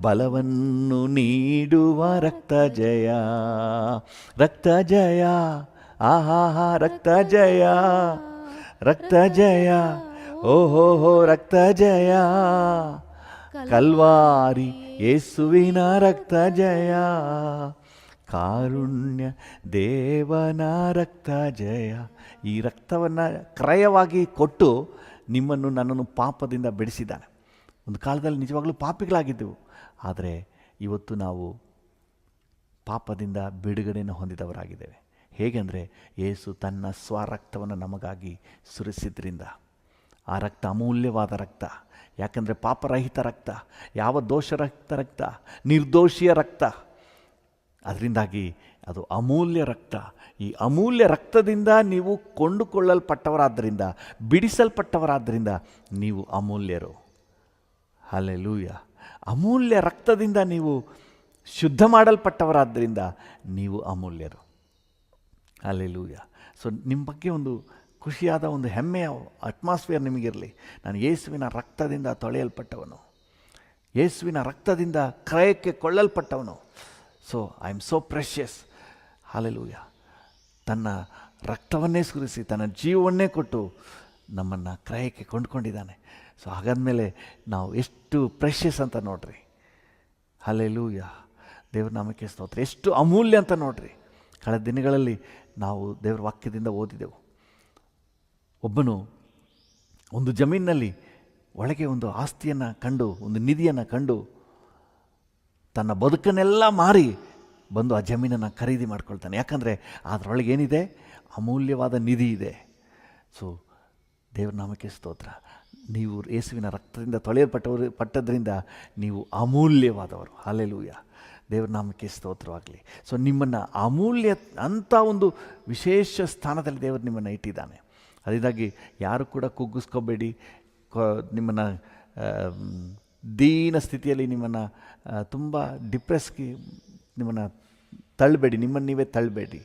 ಬಲವನ್ನು ನೀಡುವ ರಕ್ತ ಜಯ, ರಕ್ತ ಜಯ, ಆಹಾ ರಕ್ತ ಜಯ, ರಕ್ತ ಜಯ, ಓಹೋ ರಕ್ತ ಜಯ, ಕಲ್ವಾರಿ ಯೇಸುವಿನ ರಕ್ತ ಜಯ, ಕಾರುಣ್ಯ ದೇವನ ರಕ್ತ ಜಯ. ಈ ರಕ್ತವನ್ನು ಕ್ರಯವಾಗಿ ಕೊಟ್ಟು ನಿಮ್ಮನ್ನು, ನನ್ನನ್ನು ಪಾಪದಿಂದ ಬಿಡಿಸಿದ್ದಾನೆ. ಒಂದು ಕಾಲದಲ್ಲಿ ನಿಜವಾಗಲೂ ಪಾಪಿಗಳಾಗಿದ್ದೆವು, ಆದರೆ ಇವತ್ತು ನಾವು ಪಾಪದಿಂದ ಬಿಡುಗಡೆಯನ್ನು ಹೊಂದಿದವರಾಗಿದ್ದೇವೆ. ಹೇಗೆಂದರೆ ಯೇಸು ತನ್ನ ಸ್ವರಕ್ತವನ್ನು ನಮಗಾಗಿ ಸುರಿಸಿದ್ರಿಂದ. ಆ ರಕ್ತ ಅಮೂಲ್ಯವಾದ ರಕ್ತ. ಯಾಕಂದರೆ ಪಾಪರಹಿತ ರಕ್ತ, ಯಾವ ದೋಷರಹಿತ ರಕ್ತ, ನಿರ್ದೋಷಿಯ ರಕ್ತ. ಅದರಿಂದಾಗಿ ಅದು ಅಮೂಲ್ಯ ರಕ್ತ. ಈ ಅಮೂಲ್ಯ ರಕ್ತದಿಂದ ನೀವು ಕೊಂಡುಕೊಳ್ಳಲ್ಪಟ್ಟವರಾದ್ದರಿಂದ, ಬಿಡಿಸಲ್ಪಟ್ಟವರಾದ್ದರಿಂದ ನೀವು ಅಮೂಲ್ಯರು. ಹಲ್ಲೆಲೂಯಾ. ಅಮೂಲ್ಯ ರಕ್ತದಿಂದ ನೀವು ಶುದ್ಧ ಮಾಡಲ್ಪಟ್ಟವರಾದ್ದರಿಂದ ನೀವು ಅಮೂಲ್ಯರು. ಹಲ್ಲೆಲೂಯಾ. ಸೊ ನಿಮ್ಮ ಬಗ್ಗೆ ಒಂದು ಖುಷಿಯಾದ ಒಂದು ಹೆಮ್ಮೆಯ ಅಟ್ಮಾಸ್ಫಿಯರ್ ನಿಮಗಿರಲಿ. ನಾನು ಯೇಸುವಿನ ರಕ್ತದಿಂದ ತೊಳೆಯಲ್ಪಟ್ಟವನು, ಯೇಸುವಿನ ರಕ್ತದಿಂದ ಕ್ರಯಕ್ಕೆ ಕೊಳ್ಳಲ್ಪಟ್ಟವನು. So I am so precious. Hallelujah. ತನ್ನ ರಕ್ತವನ್ನೇ ಸುರಿಸಿ, ತನ್ನ ಜೀವವನ್ನೇ ಕೊಟ್ಟು ನಮ್ಮನ್ನು ಕ್ರಯಕ್ಕೆ ಕೊಂಡ್ಕೊಂಡಿದ್ದಾನೆ. ಸೊ ಹಾಗಾದ್ಮೇಲೆ ನಾವು ಎಷ್ಟು ಪ್ರೆಷಿಯಸ್ ಅಂತ ನೋಡ್ರಿ. ಹಲ್ಲೆಲೂಯಾ. ದೇವ್ರ ನಾಮಕ್ಕೆ ಸ್ತೋತ್ರ. ಎಷ್ಟು ಅಮೂಲ್ಯ ಅಂತ ನೋಡ್ರಿ. ಕಳೆದ ದಿನಗಳಲ್ಲಿ ನಾವು ದೇವರ ವಾಕ್ಯದಿಂದ ಓದಿದೆವು. ಒಬ್ಬನು ಒಂದು ಜಮೀನಿನಲ್ಲಿ ಒಳಗೆ ಒಂದು ಆಸ್ತಿಯನ್ನು ಕಂಡು, ಒಂದು ನಿಧಿಯನ್ನು ಕಂಡು, ತನ್ನ ಬದುಕನ್ನೆಲ್ಲ ಮಾರಿ ಬಂದು ಆ ಜಮೀನನ್ನು ಖರೀದಿ ಮಾಡ್ಕೊಳ್ತಾನೆ. ಯಾಕಂದರೆ ಅದರೊಳಗೆ ಏನಿದೆ? ಅಮೂಲ್ಯವಾದ ನಿಧಿ ಇದೆ. ಸೊ ದೇವ್ರ ನಾಮಕ್ಕೆ ಸ್ತೋತ್ರ. ನೀವು ಯೇಸುವಿನ ರಕ್ತದಿಂದ ಪಟ್ಟದ್ರಿಂದ ನೀವು ಅಮೂಲ್ಯವಾದವರು. ಹಲ್ಲೆಲೂಯಾ. ದೇವ್ರ ನಾಮಕ್ಕೆ ಸ್ತೋತ್ರವಾಗಲಿ. ಸೊ ನಿಮ್ಮನ್ನು ಅಮೂಲ್ಯ ಅಂಥ ಒಂದು ವಿಶೇಷ ಸ್ಥಾನದಲ್ಲಿ ದೇವರು ನಿಮ್ಮನ್ನು ಇಟ್ಟಿದ್ದಾನೆ. ಅದರಿಂದಾಗಿ ಯಾರು ಕೂಡ ಕುಗ್ಗಿಸ್ಕೋಬೇಡಿ. ನಿಮ್ಮನ್ನು ದೀನ ಸ್ಥಿತಿಯಲ್ಲಿ ನಿಮ್ಮನ್ನು ತುಂಬ ಡಿಪ್ರೆಸ್ಗೆ ನಿಮ್ಮನ್ನು ತಳ್ಳಬೇಡಿ. ನಿಮ್ಮನ್ನು ನೀವೇ ತಳ್ಳಬೇಡಿ.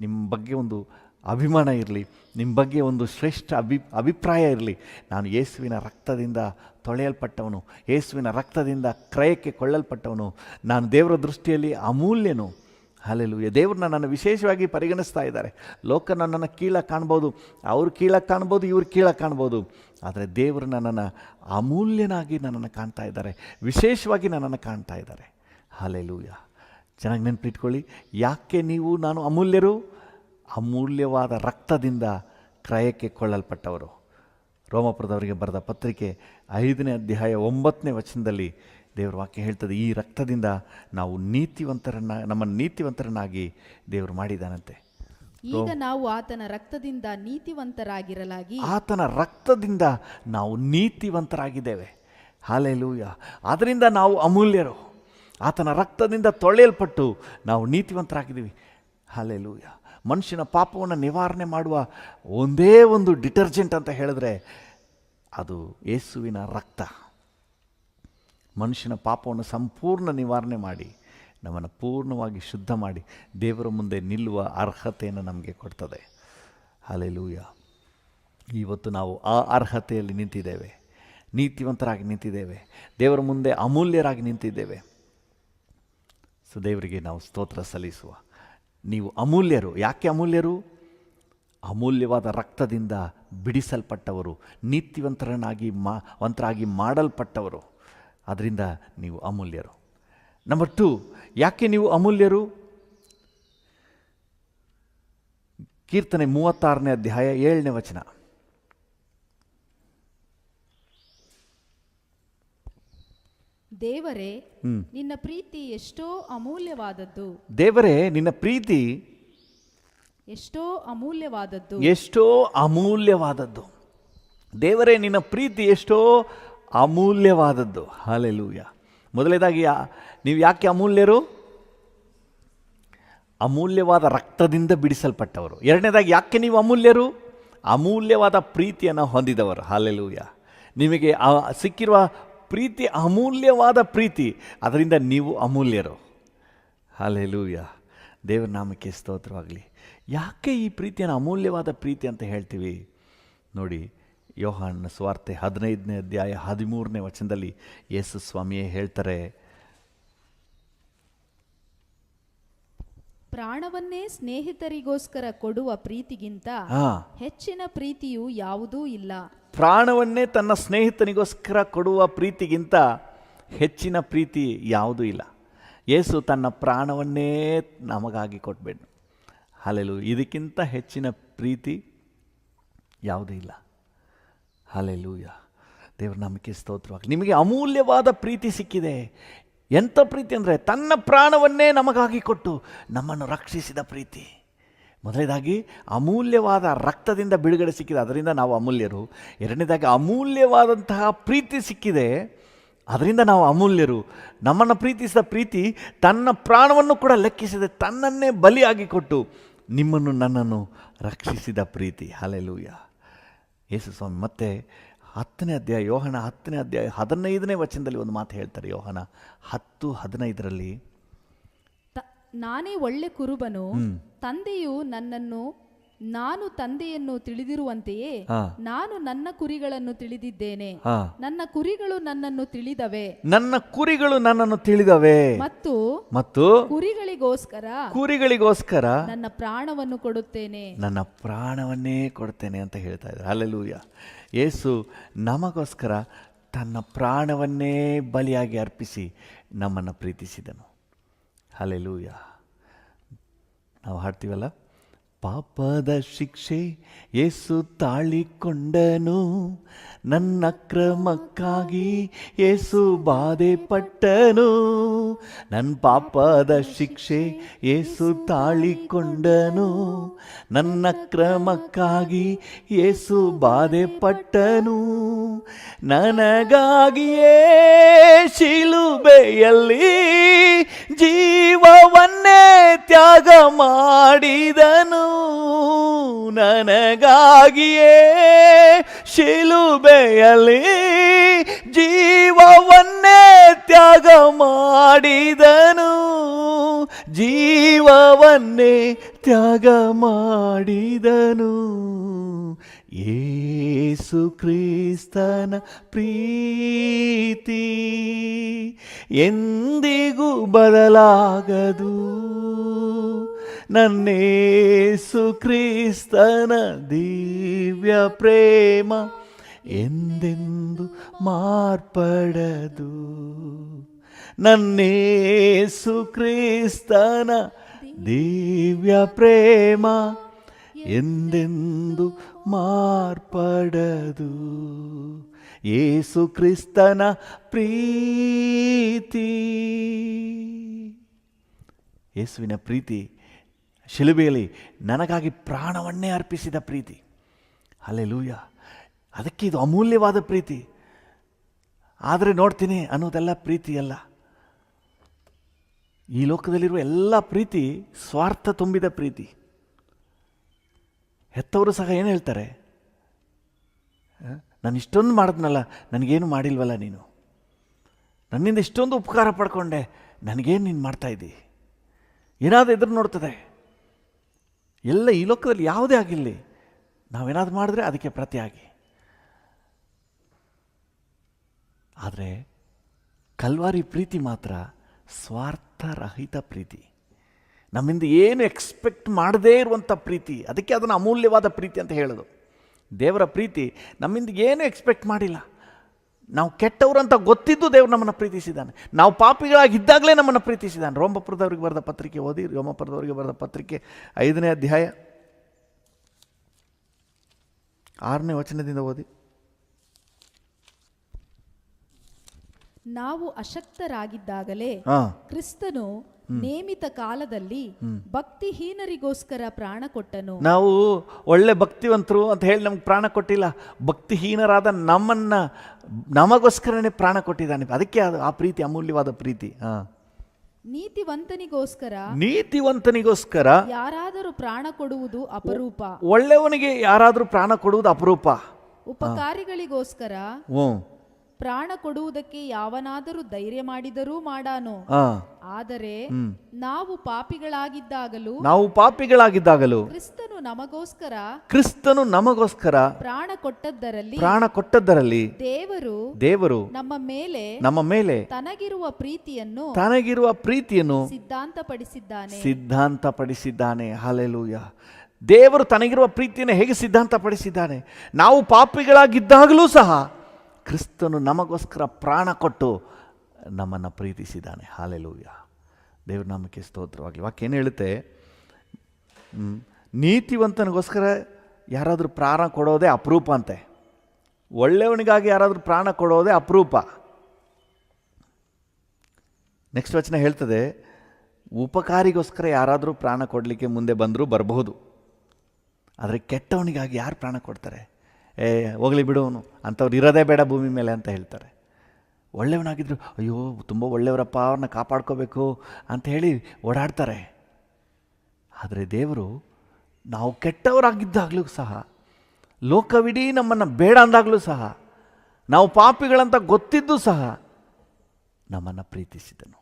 ನಿಮ್ಮ ಬಗ್ಗೆ ಒಂದು ಅಭಿಮಾನ ಇರಲಿ, ನಿಮ್ಮ ಬಗ್ಗೆ ಒಂದು ಶ್ರೇಷ್ಠ ಅಭಿಪ್ರಾಯ ಇರಲಿ. ನಾನು ಯೇಸುವಿನ ರಕ್ತದಿಂದ ತೊಳೆಯಲ್ಪಟ್ಟವನು, ಯೇಸುವಿನ ರಕ್ತದಿಂದ ಕ್ರಯಕ್ಕೆ ಕೊಳ್ಳಲ್ಪಟ್ಟವನು, ನಾನು ದೇವರ ದೃಷ್ಟಿಯಲ್ಲಿ ಅಮೂಲ್ಯನು. ಹಲ್ಲೆಲೂಯಾ. ದೇವರು ನನ್ನನ್ನು ವಿಶೇಷವಾಗಿ ಪರಿಗಣಿಸ್ತಾ ಇದ್ದಾರೆ. ಲೋಕ ನನ್ನನ್ನು ಕೀಳಾಗಿ ಕಾಣ್ಬೋದು, ಅವರು ಕೀಳಾಗಿ ಕಾಣ್ಬೋದು, ಇವ್ರು ಕೀಳಾಗಿ ಕಾಣ್ಬೋದು. ಆದರೆ ದೇವರು ನನ್ನನ್ನು ಅಮೂಲ್ಯನಾಗಿ ನನ್ನನ್ನು ಕಾಣ್ತಾ ಇದ್ದಾರೆ, ವಿಶೇಷವಾಗಿ ನನ್ನನ್ನು ಕಾಣ್ತಾ ಇದ್ದಾರೆ. ಹಲ್ಲೆಲೂಯಾ. ಚೆನ್ನಾಗಿ ನೆನಪಿಟ್ಕೊಳ್ಳಿ. ಯಾಕೆ ನಾನು ಅಮೂಲ್ಯರು? ಅಮೂಲ್ಯವಾದ ರಕ್ತದಿಂದ ಕ್ರಯಕ್ಕೆ ಕೊಳ್ಳಲ್ಪಟ್ಟವರು. ರೋಮಾಪುರದವರಿಗೆ ಬರೆದ ಪತ್ರಿಕೆ 5ನೇ ಅಧ್ಯಾಯ 9ನೇ ವಚನದಲ್ಲಿ ದೇವರ ವಾಕ್ಯ ಹೇಳ್ತದೆ, ಈ ರಕ್ತದಿಂದ ನಾವು ನಮ್ಮನ್ನು ನೀತಿವಂತರನ್ನಾಗಿ ದೇವರು ಮಾಡಿದ್ದಾನಂತೆ. ಈಗ ನಾವು ಆತನ ರಕ್ತದಿಂದ ನೀತಿವಂತರಾಗಿರಲಾಗಿ, ಆತನ ರಕ್ತದಿಂದ ನಾವು ನೀತಿವಂತರಾಗಿದ್ದೇವೆ. ಹಲ್ಲೆಲೂಯಾ. ಆದ್ದರಿಂದ ನಾವು ಅಮೂಲ್ಯರು. ಆತನ ರಕ್ತದಿಂದ ತೊಳೆಯಲ್ಪಟ್ಟು ನಾವು ನೀತಿವಂತರಾಗಿದ್ದೀವಿ. ಹಲ್ಲೆಲೂಯಾ. ಮನುಷ್ಯನ ಪಾಪವನ್ನು ನಿವಾರಣೆ ಮಾಡುವ ಒಂದೇ ಒಂದು ಡಿಟರ್ಜೆಂಟ್ ಅಂತ ಹೇಳಿದ್ರೆ ಅದು ಯೇಸುವಿನ ರಕ್ತ. ಮನುಷ್ಯನ ಪಾಪವನ್ನು ಸಂಪೂರ್ಣ ನಿವಾರಣೆ ಮಾಡಿ ನಮ್ಮನ್ನು ಪೂರ್ಣವಾಗಿ ಶುದ್ಧ ಮಾಡಿ ದೇವರ ಮುಂದೆ ನಿಲ್ಲುವ ಅರ್ಹತೆಯನ್ನು ನಮಗೆ ಕೊಡ್ತದೆ. ಹಲ್ಲೆಲೂಯಾ. ಇವತ್ತು ನಾವು ಆ ಅರ್ಹತೆಯಲ್ಲಿ ನಿಂತಿದ್ದೇವೆ, ನೀತಿವಂತರಾಗಿ ನಿಂತಿದ್ದೇವೆ, ದೇವರ ಮುಂದೆ ಅಮೂಲ್ಯರಾಗಿ ನಿಂತಿದ್ದೇವೆ. ಸೊ ದೇವರಿಗೆ ನಾವು ಸ್ತೋತ್ರ ಸಲ್ಲಿಸುವ. ನೀವು ಅಮೂಲ್ಯರು. ಯಾಕೆ ಅಮೂಲ್ಯರು? ಅಮೂಲ್ಯವಾದ ರಕ್ತದಿಂದ ಬಿಡಿಸಲ್ಪಟ್ಟವರು, ನೀತಿವಂತರಾಗಿ ಮಾಡಲ್ಪಟ್ಟವರು. ಅದರಿಂದ ನೀವು ಅಮೂಲ್ಯರು. ನಂಬರ್ 2, ಯಾಕೆ ನೀವು ಅಮೂಲ್ಯರು? ಕೀರ್ತನೆ 36ನೇ ಅಧ್ಯಾಯ 7ನೇ ವಚನ. ದೇವರೇ, ನಿನ್ನ ಪ್ರೀತಿ ಎಷ್ಟೋ ಅಮೂಲ್ಯವಾದದ್ದು. ದೇವರೇ, ನಿನ್ನ ಪ್ರೀತಿ ಎಷ್ಟೋ ಅಮೂಲ್ಯವಾದದ್ದು. ಎಷ್ಟೋ ಅಮೂಲ್ಯವಾದದ್ದು. ದೇವರೇ, ನಿನ್ನ ಪ್ರೀತಿ ಎಷ್ಟೋ ಅಮೂಲ್ಯವಾದದ್ದು. ಹಲ್ಲೆಲೂಯಾ. ಮೊದಲನೇದಾಗಿ ನೀವು ಯಾಕೆ ಅಮೂಲ್ಯರು? ಅಮೂಲ್ಯವಾದ ರಕ್ತದಿಂದ ಬಿಡಿಸಲ್ಪಟ್ಟವರು. ಎರಡನೇದಾಗಿ ಯಾಕೆ ನೀವು ಅಮೂಲ್ಯರು? ಅಮೂಲ್ಯವಾದ ಪ್ರೀತಿಯನ್ನು ಹೊಂದಿದವರು. ಹಲ್ಲೆಲೂಯಾ. ನಿಮಗೆ ಸಿಕ್ಕಿರುವ ಪ್ರೀತಿ ಅಮೂಲ್ಯವಾದ ಪ್ರೀತಿ, ಅದರಿಂದ ನೀವು ಅಮೂಲ್ಯರು. ಹಲ್ಲೆಲೂಯಾ. ದೇವರ ನಾಮಕ್ಕೆ ಸ್ತೋತ್ರವಾಗಲಿ. ಯಾಕೆ ಈ ಪ್ರೀತಿಯನ್ನು ಅಮೂಲ್ಯವಾದ ಪ್ರೀತಿ ಅಂತ ಹೇಳ್ತೀವಿ? ನೋಡಿ, ಯೋಹಾನನ ಸುವಾರ್ತೆ 15ನೇ ಅಧ್ಯಾಯ 13ನೇ ವಚನದಲ್ಲಿ ಯೇಸು ಸ್ವಾಮಿಯೇ ಹೇಳ್ತಾರೆ, ಪ್ರಾಣವನ್ನೇ ಸ್ನೇಹಿತರಿಗೋಸ್ಕರ ಕೊಡುವ ಪ್ರೀತಿಗಿಂತ ಹೆಚ್ಚಿನ ಪ್ರೀತಿಯು ಯಾವುದೂ ಇಲ್ಲ. ಪ್ರಾಣವನ್ನೇ ತನ್ನ ಸ್ನೇಹಿತನಿಗೋಸ್ಕರ ಕೊಡುವ ಪ್ರೀತಿಗಿಂತ ಹೆಚ್ಚಿನ ಪ್ರೀತಿ ಯಾವುದೂ ಇಲ್ಲ. ಯೇಸು ತನ್ನ ಪ್ರಾಣವನ್ನೇ ನಮಗಾಗಿ ಕೊಟ್ಬೇಡ. ಹಲ್ಲೆಲೂಯಾ. ಇದಕ್ಕಿಂತ ಹೆಚ್ಚಿನ ಪ್ರೀತಿ ಯಾವುದೂ ಇಲ್ಲ. ಹಲ್ಲೆಲೂಯಾ. ದೇವರ ನಾಮಕ್ಕೆ ಸ್ತೋತ್ರವಾಗಲಿ. ನಿಮಗೆ ಅಮೂಲ್ಯವಾದ ಪ್ರೀತಿ ಸಿಕ್ಕಿದೆ. ಎಂಥ ಪ್ರೀತಿ ಅಂದರೆ ತನ್ನ ಪ್ರಾಣವನ್ನೇ ನಮಗಾಗಿ ಕೊಟ್ಟು ನಮ್ಮನ್ನು ರಕ್ಷಿಸಿದ ಪ್ರೀತಿ. ಮೊದಲನೇದಾಗಿ ಅಮೂಲ್ಯವಾದ ರಕ್ತದಿಂದ ಬಿಡುಗಡೆ ಸಿಕ್ಕಿದೆ, ಅದರಿಂದ ನಾವು ಅಮೂಲ್ಯರು. ಎರಡನೇದಾಗಿ ಅಮೂಲ್ಯವಾದಂತಹ ಪ್ರೀತಿ ಸಿಕ್ಕಿದೆ, ಅದರಿಂದ ನಾವು ಅಮೂಲ್ಯರು. ನಮ್ಮನ್ನು ಪ್ರೀತಿಸಿದ ಪ್ರೀತಿ ತನ್ನ ಪ್ರಾಣವನ್ನು ಕೂಡ ಲೆಕ್ಕಿಸಿದೆ, ತನ್ನನ್ನೇ ಬಲಿಯಾಗಿ ಕೊಟ್ಟು ನಿಮ್ಮನ್ನು ನನ್ನನ್ನು ರಕ್ಷಿಸಿದ ಪ್ರೀತಿ. ಹಲ್ಲೆಲೂಯ. ಯೇಸು ಸ್ವಾಮಿ ಮತ್ತೆ 10ನೇ ಅಧ್ಯಾಯ, ಯೋಹನ 10ನೇ ಅಧ್ಯಾಯ 15ನೇ ವಚನದಲ್ಲಿ ಒಂದು ಮಾತು ಹೇಳ್ತಾರೆ. ಯೋಹನ 10:15 ನಾನೇ ಒಳ್ಳೆ ಕುರುಬನು, ತಂದೆಯು ನನ್ನನ್ನು, ನಾನು ತಂದೆಯನ್ನು ತಿಳಿದಿರುವಂತೆಯೇ ನಾನು ನನ್ನ ಕುರಿಗಳನ್ನು ತಿಳಿದಿದ್ದೇನೆ, ನನ್ನ ಕುರಿಗಳು ನನ್ನನ್ನು ತಿಳಿದವೆ, ನನ್ನ ಕುರಿಗಳು ನನ್ನನ್ನು ತಿಳಿದವೆ, ಮತ್ತು ಕುರಿಗಳಿಗೋಸ್ಕರ ನನ್ನ ಪ್ರಾಣವನ್ನು ಕೊಡುತ್ತೇನೆ, ನನ್ನ ಪ್ರಾಣವನ್ನೇ ಕೊಡ್ತೇನೆ ಅಂತ ಹೇಳ್ತಾ ಇದ್ದಾರೆ. ಹಲ್ಲೆಲೂಯ. ಯೇಸು ನಮಗೋಸ್ಕರ ತನ್ನ ಪ್ರಾಣವನ್ನೇ ಬಲಿಯಾಗಿ ಅರ್ಪಿಸಿ ನಮ್ಮನ್ನು ಪ್ರೀತಿಸಿದನು. ಹಲ್ಲೆಲೂಯ. ನಾವು ಹಾಡ್ತೀವಲ್ಲ, ಪಾಪದ ಶಿಕ್ಷೆ ಯೇಸು ತಾಳಿಕೊಂಡನು, ನನ್ನ ಕ್ರಮಕ್ಕಾಗಿ ಯೇಸು ಬಾಧೆ ಪಟ್ಟನು. ನನ್ನ ಪಾಪದ ಶಿಕ್ಷೆ ಯೇಸು ತಾಳಿಕೊಂಡನು, ನನ್ನ ಕ್ರಮಕ್ಕಾಗಿ ಯೇಸು ಬಾಧೆ ಪಟ್ಟನು. ನನಗಾಗಿಯೇ ಶಿಲುಬೆಯಲ್ಲಿ ಜೀವವನ್ನೇ ತ್ಯಾಗ ಮಾಡಿದನು, ನನಗಾಗಿಯೇ ಶಿಲುಬೆಯಲ್ಲಿ ಜೀವವನ್ನೇ ತ್ಯಾಗ ಮಾಡಿದನು, ಜೀವವನ್ನೇ ತ್ಯಾಗ ಮಾಡಿದನು. ಯೇಸು ಕ್ರಿಸ್ತನ ಪ್ರೀತಿ ಎಂದಿಗೂ ಬದಲಾಗದು, ನನ್ನೇಸು ಕ್ರಿಸ್ತನ ದಿವ್ಯ ಪ್ರೇಮ ಎಂದೆಂದು ಮಾರ್ಪಡದು, ನನ್ನೇಸು ಕ್ರಿಸ್ತನ ದಿವ್ಯ ಪ್ರೇಮ ಎಂದೆಂದು ಮಾರ್ಪಡದು. ಯೇಸು ಕ್ರಿಸ್ತನ ಪ್ರೀತಿ, ಯೇಸುವಿನ ಪ್ರೀತಿ ಶಿಲುಬೆಯಲ್ಲಿ ನನಗಾಗಿ ಪ್ರಾಣವನ್ನೇ ಅರ್ಪಿಸಿದ ಪ್ರೀತಿ. ಹಲ್ಲೆಲೂಯ. ಅದಕ್ಕೆ ಇದು ಅಮೂಲ್ಯವಾದ ಪ್ರೀತಿ. ಆದರೆ ನೋಡ್ತೀನಿ ಅನ್ನೋದೆಲ್ಲ ಪ್ರೀತಿ ಅಲ್ಲ. ಈ ಲೋಕದಲ್ಲಿರುವ ಎಲ್ಲ ಪ್ರೀತಿ ಸ್ವಾರ್ಥ ತುಂಬಿದ ಪ್ರೀತಿ. ಹೆತ್ತವರು ಸಹ ಏನು ಹೇಳ್ತಾರೆ, ನಾನು ಇಷ್ಟೊಂದು ಮಾಡಿದ್ನಲ್ಲ, ನನಗೇನು ಮಾಡಿಲ್ವಲ್ಲ ನೀನು, ನನ್ನಿಂದ ಇಷ್ಟೊಂದು ಉಪಕಾರ ಪಡ್ಕೊಂಡೆ, ನನಗೇನು ನೀನು ಮಾಡ್ತಾಯಿದ್ದಿ, ಏನಾದರೂ ಎದುರು ನೋಡ್ತದೆ. ಎಲ್ಲ ಈ ಲೋಕದಲ್ಲಿ ಯಾವುದೇ ಆಗಿರಲಿ, ನಾವೇನಾದ್ರು ಮಾಡಿದ್ರೆ ಅದಕ್ಕೆ ಪ್ರತಿಯಾಗಿ. ಆದರೆ ಕಲ್ವಾರಿ ಪ್ರೀತಿ ಮಾತ್ರ ಸ್ವಾರ್ಥರಹಿತ ಪ್ರೀತಿ, ನಮ್ಮಿಂದ ಏನು ಎಕ್ಸ್ಪೆಕ್ಟ್ ಮಾಡದೇ ಇರುವಂಥ ಪ್ರೀತಿ. ಅದಕ್ಕೆ ಅದನ್ನು ಅಮೂಲ್ಯವಾದ ಪ್ರೀತಿ ಅಂತ ಹೇಳೋದು. ದೇವರ ಪ್ರೀತಿ ನಮ್ಮಿಂದ ಏನು ಎಕ್ಸ್ಪೆಕ್ಟ್ ಮಾಡಿಲ್ಲ. ನಾವು ಕೆಟ್ಟವರು ಅಂತ ಗೊತ್ತಿದ್ದು ದೇವರು ನಮ್ಮನ್ನು ಪ್ರೀತಿಸಿದ್ದಾನೆ. ನಾವು ಪಾಪಿಗಳಾಗಿದ್ದಾಗಲೇ ನಮ್ಮನ್ನು ಪ್ರೀತಿಸಿದ್ದಾನೆ. ರೋಮಪುರದವರಿಗೆ ಬರೆದ ಪತ್ರಿಕೆ ಓದಿ. ರೋಮಪುರದವರಿಗೆ ಬರೆದ ಪತ್ರಿಕೆ 5ನೇ ಅಧ್ಯಾಯ 6ನೇ ವಚನದಿಂದ ಓದಿ. ನಾವು ಅಶಕ್ತರಾಗಿದ್ದಾಗಲೇ ಕ್ರಿಸ್ತನು ನೇಮಿತ ಕಾಲದಲ್ಲಿ ಭಕ್ತಿಹೀನರಿಗೋಸ್ಕರ ಪ್ರಾಣ ಕೊಟ್ಟನು. ನಾವು ಒಳ್ಳೆ ಭಕ್ತಿವಂತರು ಅಂತ ಹೇಳಿ ನಮ್ಗೆ ಪ್ರಾಣ ಕೊಟ್ಟಿಲ್ಲ, ಭಕ್ತಿಹೀನರಾದ ನಮಗೋಸ್ಕರನೇ ಪ್ರಾಣ ಕೊಟ್ಟಿದ್ದಾನೆ. ಅದಕ್ಕೆ ಆ ಪ್ರೀತಿ ಅಮೂಲ್ಯವಾದ ಪ್ರೀತಿ. ನೀತಿವಂತನಿಗೋಸ್ಕರ ಯಾರಾದರೂ ಪ್ರಾಣ ಕೊಡುವುದು ಅಪರೂಪ. ಒಳ್ಳೆಯವನಿಗೆ ಯಾರಾದರೂ ಪ್ರಾಣ ಕೊಡುವುದು ಅಪರೂಪ. ಉಪಕಾರಿಗಳಿಗೋಸ್ಕರ ಪ್ರಾಣ ಕೊಡುವುದಕ್ಕೆ ಯಾವನಾದರೂ ಧೈರ್ಯ ಮಾಡಿದರೂ ಮಾಡಾನು. ಆದರೆ ನಾವು ಪಾಪಿಗಳಾಗಿದ್ದಾಗಲೂ ಕ್ರಿಸ್ತನು ನಮಗೋಸ್ಕರ ಪ್ರಾಣ ಕೊಟ್ಟದ್ದರಲ್ಲಿ ದೇವರು ನಮ್ಮ ಮೇಲೆ ತನಗಿರುವ ಪ್ರೀತಿಯನ್ನು ಸಿದ್ಧಾಂತಪಡಿಸಿದ್ದಾನೆ. ಹಲ್ಲೆಲೂಯ. ದೇವರು ತನಗಿರುವ ಪ್ರೀತಿಯನ್ನು ಹೇಗೆ ಸಿದ್ಧಾಂತಪಡಿಸಿದ್ದಾನೆ? ನಾವು ಪಾಪಿಗಳಾಗಿದ್ದಾಗಲೂ ಸಹ ಕ್ರಿಸ್ತನು ನಮಗೋಸ್ಕರ ಪ್ರಾಣ ಕೊಟ್ಟು ನಮ್ಮನ್ನು ಪ್ರೀತಿಸಿದ್ದಾನೆ. ಹಲ್ಲೆಲೂಯ. ದೇವ್ರ ನಾಮಕ್ಕೆ ಸ್ತೋತ್ರವಾಗಲಿ. ವಾಕ್ಯ ಏನು ಹೇಳುತ್ತೆ? ನೀತಿವಂತನಿಗೋಸ್ಕರ ಯಾರಾದರೂ ಪ್ರಾಣ ಕೊಡೋದೇ ಅಪರೂಪ ಅಂತೆ. ಒಳ್ಳೆಯವನಿಗಾಗಿ ಯಾರಾದರೂ ಪ್ರಾಣ ಕೊಡೋದೇ ಅಪರೂಪ. ನೆಕ್ಸ್ಟ್ ವಚನ ಹೇಳ್ತದೆ, ಉಪಕಾರಿಗೋಸ್ಕರ ಯಾರಾದರೂ ಪ್ರಾಣ ಕೊಡಲಿಕ್ಕೆ ಮುಂದೆ ಬಂದರೂ ಬರಬಹುದು. ಆದರೆ ಕೆಟ್ಟವನಿಗಾಗಿ ಯಾರು ಪ್ರಾಣ ಕೊಡ್ತಾರೆ? ಹೋಗಲಿ ಬಿಡೋನು, ಅಂಥವ್ರು ಇರೋದೇ ಬೇಡ ಭೂಮಿ ಮೇಲೆ ಅಂತ ಹೇಳ್ತಾರೆ. ಒಳ್ಳೆಯವನಾಗಿದ್ರು ಅಯ್ಯೋ ತುಂಬ ಒಳ್ಳೆಯವರಪ್ಪ, ಅವ್ರನ್ನ ಕಾಪಾಡ್ಕೋಬೇಕು ಅಂತ ಹೇಳಿ ಓಡಾಡ್ತಾರೆ. ಆದರೆ ದೇವರು ನಾವು ಕೆಟ್ಟವರಾಗಿದ್ದಾಗಲೂ ಸಹ, ಲೋಕವಿಡೀ ನಮ್ಮನ್ನು ಬೇಡ ಅಂದಾಗಲೂ ಸಹ, ನಾವು ಪಾಪಿಗಳಂತ ಗೊತ್ತಿದ್ದು ಸಹ ನಮ್ಮನ್ನು ಪ್ರೀತಿಸಿದನು.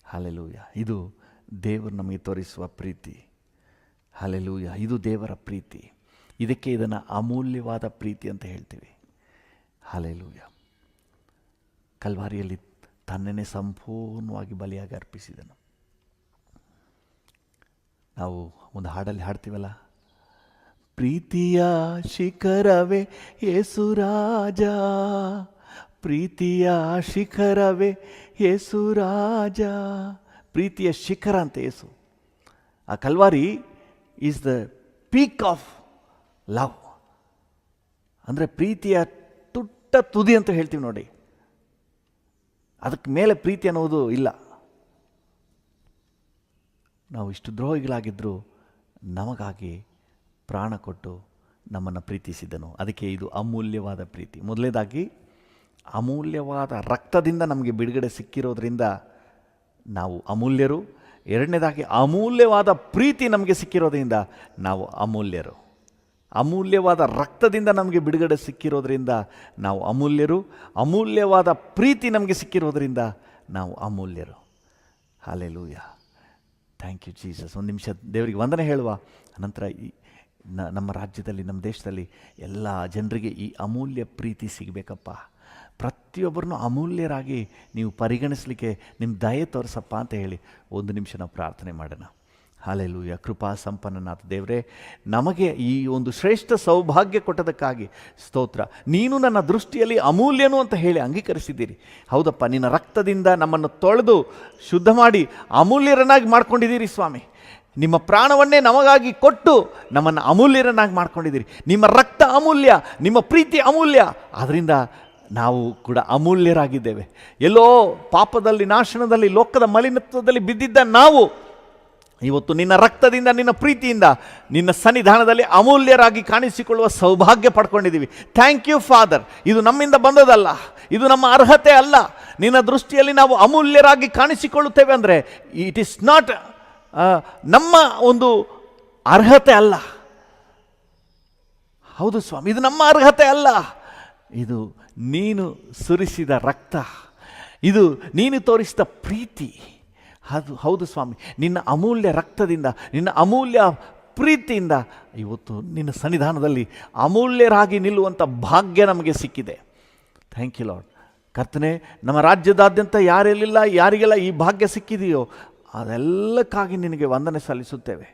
ಹಲ್ಲೆಲೂಯ. ಇದು ದೇವರು ನಮಗೆ ತೋರಿಸುವ ಪ್ರೀತಿ. ಹಲ್ಲೆಲೂಯ. ಇದು ದೇವರ ಪ್ರೀತಿ. ಇದಕ್ಕೆ ಇದನ್ನು ಅಮೂಲ್ಯವಾದ ಪ್ರೀತಿ ಅಂತ ಹೇಳ್ತೀವಿ. ಹಲ್ಲೆಲೂಯ. ಕಲ್ವಾರಿಯಲ್ಲಿ ತನ್ನನ್ನೇ ಸಂಪೂರ್ಣವಾಗಿ ಬಲಿಯಾಗಿ ಅರ್ಪಿಸಿದನು. ನಾವು ಒಂದು ಹಾಡಲ್ಲಿ ಹಾಡ್ತೀವಲ್ಲ, ಪ್ರೀತಿಯ ಶಿಖರವೇ ಯೇಸು ರಾಜ, ಪ್ರೀತಿಯ ಶಿಖರವೇ ಯೇಸು ರಾಜ. ಪ್ರೀತಿಯ ಶಿಖರ ಅಂತ ಯೇಸು. ಆ Calvary is the peak of love. ಅಂದರೆ ಪ್ರೀತಿಯ ತುಟ್ಟ ತುದಿ ಅಂತ ಹೇಳ್ತೀವಿ ನೋಡಿ. ಅದಕ್ಕೆ ಮೇಲೆ ಪ್ರೀತಿ ಅನ್ನೋದು ಇಲ್ಲ. ನಾವು ಇಷ್ಟು ದ್ರೋಹಿಗಳಾಗಿದ್ದರೂ ನಮಗಾಗಿ ಪ್ರಾಣ ಕೊಟ್ಟು ನಮ್ಮನ್ನು ಪ್ರೀತಿಸಿದನು. ಅದಕ್ಕೆ ಇದು ಅಮೂಲ್ಯವಾದ ಪ್ರೀತಿ. ಮೊದಲನೇದಾಗಿ ಅಮೂಲ್ಯವಾದ ರಕ್ತದಿಂದ ನಮಗೆ ಬಿಡುಗಡೆ ಸಿಕ್ಕಿರೋದ್ರಿಂದ ನಾವು ಅಮೂಲ್ಯರು. ಎರಡನೇದಾಗಿ ಅಮೂಲ್ಯವಾದ ಪ್ರೀತಿ ನಮಗೆ ಸಿಕ್ಕಿರೋದ್ರಿಂದ ನಾವು ಅಮೂಲ್ಯರು. ಅಮೂಲ್ಯವಾದ ರಕ್ತದಿಂದ ನಮಗೆ ಬಿಡುಗಡೆ ಸಿಕ್ಕಿರೋದ್ರಿಂದ ನಾವು ಅಮೂಲ್ಯರು. ಅಮೂಲ್ಯವಾದ ಪ್ರೀತಿ ನಮಗೆ ಸಿಕ್ಕಿರೋದ್ರಿಂದ ನಾವು ಅಮೂಲ್ಯರು. ಹಲ್ಲೆಲೂಯ. Thank you Jesus. ಒಂದು ನಿಮಿಷ ದೇವರಿಗೆ ವಂದನೆ ಹೇಳುವ. ಅನಂತರ ನಮ್ಮ ರಾಜ್ಯದಲ್ಲಿ, ನಮ್ಮ ದೇಶದಲ್ಲಿ ಎಲ್ಲ ಜನರಿಗೆ ಈ ಅಮೂಲ್ಯ ಪ್ರೀತಿ ಸಿಗಬೇಕಪ್ಪ. ಪ್ರತಿಯೊಬ್ಬರನ್ನು ಅಮೂಲ್ಯರಾಗಿ ನೀವು ಪರಿಗಣಿಸಲಿಕ್ಕೆ ನಿಮ್ಮ ದಯೆ ತೋರಿಸಪ್ಪ ಅಂತ ಹೇಳಿ ಒಂದು ನಿಮಿಷ ನಾವು ಪ್ರಾರ್ಥನೆ ಮಾಡೋಣ. ಹಲ್ಲೆಲೂಯ. ಕೃಪಾ ಸಂಪನ್ನನಾದ ದೇವರೇ, ನಮಗೆ ಈ ಒಂದು ಶ್ರೇಷ್ಠ ಸೌಭಾಗ್ಯ ಕೊಟ್ಟದಕ್ಕಾಗಿ ಸ್ತೋತ್ರ. ನೀನು ನನ್ನ ದೃಷ್ಟಿಯಲ್ಲಿ ಅಮೂಲ್ಯನು ಅಂತ ಹೇಳಿ ಅಂಗೀಕರಿಸಿದ್ದೀರಿ. ಹೌದಪ್ಪ, ನಿನ್ನ ರಕ್ತದಿಂದ ನಮ್ಮನ್ನು ತೊಳೆದು ಶುದ್ಧ ಮಾಡಿ ಅಮೂಲ್ಯರನ್ನಾಗಿ ಮಾಡ್ಕೊಂಡಿದ್ದೀರಿ ಸ್ವಾಮಿ. ನಿಮ್ಮ ಪ್ರಾಣವನ್ನೇ ನಮಗಾಗಿ ಕೊಟ್ಟು ನಮ್ಮನ್ನು ಅಮೂಲ್ಯರನ್ನಾಗಿ ಮಾಡ್ಕೊಂಡಿದ್ದೀರಿ. ನಿಮ್ಮ ರಕ್ತ ಅಮೂಲ್ಯ, ನಿಮ್ಮ ಪ್ರೀತಿ ಅಮೂಲ್ಯ. ಆದ್ದರಿಂದ ನಾವು ಕೂಡ ಅಮೂಲ್ಯರಾಗಿದ್ದೇವೆ. ಎಲ್ಲೋ ಪಾಪದಲ್ಲಿ, ನಾಶನದಲ್ಲಿ, ಲೋಕದ ಮಲಿನತ್ವದಲ್ಲಿ ಬಿದ್ದಿದ್ದ ನಾವು ಇವತ್ತು ನಿನ್ನ ರಕ್ತದಿಂದ, ನಿನ್ನ ಪ್ರೀತಿಯಿಂದ, ನಿನ್ನ ಸನ್ನಿಧಾನದಲ್ಲಿ ಅಮೂಲ್ಯರಾಗಿ ಕಾಣಿಸಿಕೊಳ್ಳುವ ಸೌಭಾಗ್ಯ ಪಡ್ಕೊಂಡಿದ್ದೀವಿ. Thank you father. ಇದು ನಮ್ಮಿಂದ ಬಂದದಲ್ಲ, ಇದು ನಮ್ಮ ಅರ್ಹತೆ ಅಲ್ಲ. ನಿನ್ನ ದೃಷ್ಟಿಯಲ್ಲಿ ನಾವು ಅಮೂಲ್ಯರಾಗಿ ಕಾಣಿಸಿಕೊಳ್ಳುತ್ತೇವೆ ಅಂದರೆ ಇಟ್ ಈಸ್ ನಾಟ್ ನಮ್ಮ ಒಂದು ಅರ್ಹತೆ ಅಲ್ಲ. ಹೌದು ಸ್ವಾಮಿ, ಇದು ನಮ್ಮ ಅರ್ಹತೆ ಅಲ್ಲ. ಇದು ನೀನು ಸುರಿಸಿದ ರಕ್ತ, ಇದು ನೀನು ತೋರಿಸಿದ ಪ್ರೀತಿ. ಅದು ಹೌದು ಸ್ವಾಮಿ, ನಿನ್ನ ಅಮೂಲ್ಯ ರಕ್ತದಿಂದ, ನಿನ್ನ ಅಮೂಲ್ಯ ಪ್ರೀತಿಯಿಂದ ಇವತ್ತು ನಿನ್ನ ಸನ್ನಿಧಾನದಲ್ಲಿ ಅಮೂಲ್ಯರಾಗಿ ನಿಲ್ಲುವಂಥ ಭಾಗ್ಯ ನಮಗೆ ಸಿಕ್ಕಿದೆ. Thank you Lord. ಕರ್ತನೇ, ನಮ್ಮ ರಾಜ್ಯದಾದ್ಯಂತ ಯಾರಿಗೆಲ್ಲ ಈ ಭಾಗ್ಯ ಸಿಕ್ಕಿದೆಯೋ ಅದೆಲ್ಲಕ್ಕಾಗಿ ನಿನಗೆ ವಂದನೆ ಸಲ್ಲಿಸುತ್ತೇವೆ.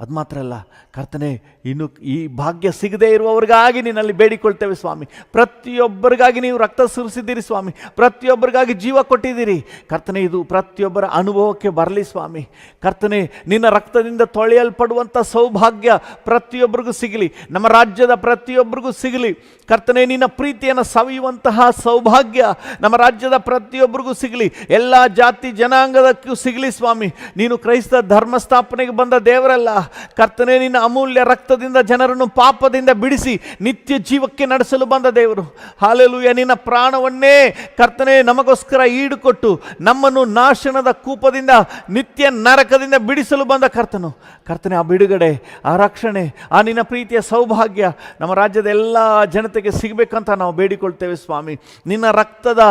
ಅದು ಮಾತ್ರ ಅಲ್ಲ ಕರ್ತನೇ, ಇನ್ನು ಈ ಭಾಗ್ಯ ಸಿಗದೇ ಇರುವವರಿಗಾಗಿ ನಿನ್ನಲ್ಲಿ ಬೇಡಿಕೊಳ್ತೇವೆ ಸ್ವಾಮಿ. ಪ್ರತಿಯೊಬ್ಬರಿಗಾಗಿ ನೀವು ರಕ್ತ ಸುರಿಸಿದ್ದೀರಿ ಸ್ವಾಮಿ, ಪ್ರತಿಯೊಬ್ಬರಿಗಾಗಿ ಜೀವ ಕೊಟ್ಟಿದ್ದೀರಿ ಕರ್ತನೇ. ಇದು ಪ್ರತಿಯೊಬ್ಬರ ಅನುಭವಕ್ಕೆ ಬರಲಿ ಸ್ವಾಮಿ. ಕರ್ತನೇ, ನಿನ್ನ ರಕ್ತದಿಂದ ತೊಳೆಯಲ್ಪಡುವಂಥ ಸೌಭಾಗ್ಯ ಪ್ರತಿಯೊಬ್ಬರಿಗೂ ಸಿಗಲಿ, ನಮ್ಮ ರಾಜ್ಯದ ಪ್ರತಿಯೊಬ್ಬರಿಗೂ ಸಿಗಲಿ. ಕರ್ತನೇ, ನಿನ್ನ ಪ್ರೀತಿಯನ್ನು ಸವಿಯುವಂತಹ ಸೌಭಾಗ್ಯ ನಮ್ಮ ರಾಜ್ಯದ ಪ್ರತಿಯೊಬ್ಬರಿಗೂ ಸಿಗಲಿ, ಎಲ್ಲ ಜಾತಿ ಜನಾಂಗದಕ್ಕೂ ಸಿಗಲಿ ಸ್ವಾಮಿ. ನೀನು ಕ್ರೈಸ್ತ ಧರ್ಮ ಸ್ಥಾಪನೆಗೆ ಬಂದ ದೇವರಲ್ಲ ಕರ್ತನೇ, ನಿನ್ನ ಅಮೂಲ್ಯ ರಕ್ತದಿಂದ ಜನರನ್ನು ಪಾಪದಿಂದ ಬಿಡಿಸಿ ನಿತ್ಯ ಜೀವಕ್ಕೆ ನಡೆಸಲು ಬಂದ ದೇವರು. ಹಲ್ಲೆಲೂಯ. ನಿನ್ನ ಪ್ರಾಣವನ್ನೇ ಕರ್ತನೇ ನಮಗೋಸ್ಕರ ಈಡುಕೊಟ್ಟು ನಮ್ಮನ್ನು ನಾಶನದ ಕೂಪದಿಂದ, ನಿತ್ಯ ನರಕದಿಂದ ಬಿಡಿಸಲು ಬಂದ ಕರ್ತನು. ಕರ್ತನೇ, ಆ ಬಿಡುಗಡೆ, ಆ ರಕ್ಷಣೆ, ಆ ನಿನ್ನ ಪ್ರೀತಿಯ ಸೌಭಾಗ್ಯ ನಮ್ಮ ರಾಜ್ಯದ ಎಲ್ಲ ಜನತೆಗೆ ಸಿಗಬೇಕಂತ ನಾವು ಬೇಡಿಕೊಳ್ತೇವೆ ಸ್ವಾಮಿ. ನಿನ್ನ ರಕ್ತದ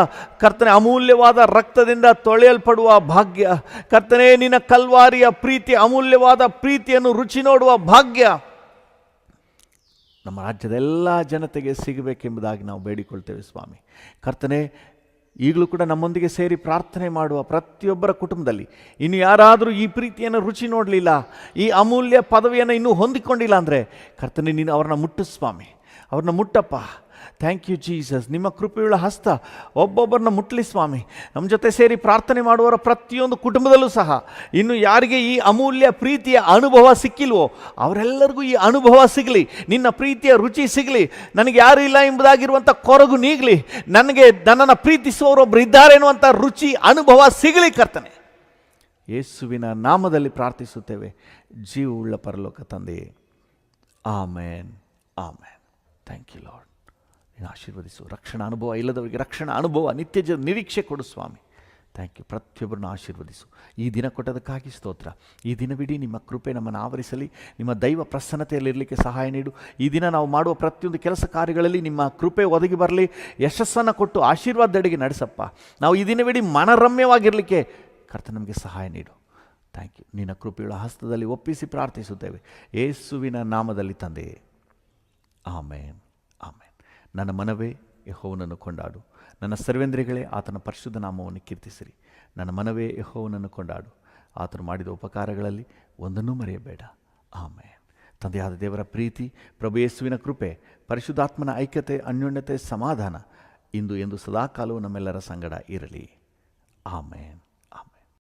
ಕರ್ತನೆ, ಅಮೂಲ್ಯವಾದ ರಕ್ತದಿಂದ ತೊಳೆಯಲ್ಪಡುವ ಭಾಗ್ಯ ಕರ್ತನೇ, ನಿನ್ನ ಕಲ್ವಾರಿಯ ಪ್ರೀತಿ, ಅಮೂಲ್ಯವಾದ ಪ್ರೀತಿಯನ್ನು ರುಚಿ ನೋಡುವ ಭಾಗ್ಯ ನಮ್ಮ ರಾಜ್ಯದ ಎಲ್ಲ ಜನತೆಗೆ ಸಿಗಬೇಕೆಂಬುದಾಗಿ ನಾವು ಬೇಡಿಕೊಳ್ತೇವೆ ಸ್ವಾಮಿ. ಕರ್ತನೇ, ಈಗಲೂ ಕೂಡ ನಮ್ಮೊಂದಿಗೆ ಸೇರಿ ಪ್ರಾರ್ಥನೆ ಮಾಡುವ ಪ್ರತಿಯೊಬ್ಬರ ಕುಟುಂಬದಲ್ಲಿ ಇನ್ನು ಯಾರಾದರೂ ಈ ಪ್ರೀತಿಯನ್ನು ರುಚಿ ನೋಡಲಿಲ್ಲ, ಈ ಅಮೂಲ್ಯ ಪದವಿಯನ್ನು ಇನ್ನೂ ಹೊಂದಿಕೊಂಡಿಲ್ಲ ಅಂದರೆ ಕರ್ತನೇ, ನೀನು ಅವ್ರನ್ನ ಮುಟ್ಟು ಸ್ವಾಮಿ, ಅವ್ರನ್ನ ಮುಟ್ಟಪ್ಪ. Thank you Jesus. ನಿಮ್ಮ ಕೃಪೆಯುಳ್ಳ ಹಸ್ತ ಒಬ್ಬೊಬ್ಬರನ್ನ ಮುಟ್ಲಿ ಸ್ವಾಮಿ. ನಮ್ಮ ಜೊತೆ ಸೇರಿ ಪ್ರಾರ್ಥನೆ ಮಾಡುವವರ ಪ್ರತಿಯೊಂದು ಕುಟುಂಬದಲ್ಲೂ ಸಹ ಇನ್ನು ಯಾರಿಗೆ ಈ ಅಮೂಲ್ಯ ಪ್ರೀತಿಯ ಅನುಭವ ಸಿಕ್ಕಿಲ್ವೋ ಅವರೆಲ್ಲರಿಗೂ ಈ ಅನುಭವ ಸಿಗಲಿ, ನಿನ್ನ ಪ್ರೀತಿಯ ರುಚಿ ಸಿಗಲಿ. ನನಗೆ ಯಾರು ಇಲ್ಲ ಎಂಬುದಾಗಿರುವಂಥ ಕೊರಗು ನೀಗಲಿ, ನನ್ನನ್ನು ಪ್ರೀತಿಸುವವರೊಬ್ಬರು ಇದ್ದಾರೆ ಎನ್ನುವಂಥ ರುಚಿ ಅನುಭವ ಸಿಗಲಿ ಕರ್ತನೆ. ಯೇಸುವಿನ ನಾಮದಲ್ಲಿ ಪ್ರಾರ್ಥಿಸುತ್ತೇವೆ ಜೀವವುಳ್ಳ ಪರಲೋಕ ತಂದೆಯೇ, amen, amen. Thank you Lord. ನೀನು ಆಶೀರ್ವದಿಸು. ರಕ್ಷಣಾ ಅನುಭವ ಇಲ್ಲದವರಿಗೆ ರಕ್ಷಣಾ ಅನುಭವ, ನಿತ್ಯ ನಿರೀಕ್ಷೆ ಕೊಡು ಸ್ವಾಮಿ. Thank you. ಪ್ರತಿಯೊಬ್ಬರನ್ನು ಆಶೀರ್ವದಿಸು. ಈ ದಿನ ಕೊಟ್ಟದಕ್ಕಾಗಿ ಸ್ತೋತ್ರ. ಈ ದಿನವಿಡೀ ನಿಮ್ಮ ಕೃಪೆ ನಮ್ಮನ್ನು ಆವರಿಸಲಿ. ನಿಮ್ಮ ದೈವ ಪ್ರಸನ್ನತೆಯಲ್ಲಿರಲಿಕ್ಕೆ ಸಹಾಯ ನೀಡು. ಈ ದಿನ ನಾವು ಮಾಡುವ ಪ್ರತಿಯೊಂದು ಕೆಲಸ ಕಾರ್ಯಗಳಲ್ಲಿ ನಿಮ್ಮ ಕೃಪೆ ಒದಗಿ ಬರಲಿ. ಯಶಸ್ಸನ್ನು ಕೊಟ್ಟು ಆಶೀರ್ವಾದದೆಡೆಗೆ ನಡೆಸಪ್ಪ. ನಾವು ಈ ದಿನವಿಡೀ ಮನರಮ್ಯವಾಗಿರಲಿಕ್ಕೆ ಕರ್ತ ನಮಗೆ ಸಹಾಯ ನೀಡು. Thank you. ನಿನ್ನ ಕೃಪೆಯುಳ್ಳ ಹಸ್ತದಲ್ಲಿ ಒಪ್ಪಿಸಿ ಪ್ರಾರ್ಥಿಸುತ್ತೇವೆ ಯೇಸುವಿನ ನಾಮದಲ್ಲಿ ತಂದೆಯೇ, ಆಮೇನ್, ಆಮೇನ್. ನನ್ನ ಮನವೇ ಯೆಹೋವನನ್ನು ಕೊಂಡಾಡು, ನನ್ನ ಸರ್ವೇಂದ್ರಿಗಳೇ ಆತನ ಪರಿಶುದ್ಧ ನಾಮವನ್ನು ಕೀರ್ತಿಸಿರಿ. ನನ್ನ ಮನವೇ ಯೆಹೋವನನ್ನು ಕೊಂಡಾಡು, ಆತನು ಮಾಡಿದ ಉಪಕಾರಗಳಲ್ಲಿ ಒಂದನ್ನೂ ಮರೆಯಬೇಡ. ಆಮೇನ್. ತಂದೆಯಾದ ದೇವರ ಪ್ರೀತಿ, ಪ್ರಭು ಯೇಸುವಿನ ಕೃಪೆ, ಪರಿಶುದ್ಧಾತ್ಮನ ಐಕ್ಯತೆ, ಅನ್ಯೋನ್ಯತೆ, ಸಮಾಧಾನ ಇಂದು ಎಂದು ಸದಾಕಾಲವೂ ನಮ್ಮೆಲ್ಲರ ಸಂಗಡ ಇರಲಿ. ಆಮೇನ್, ಆಮೇನ್.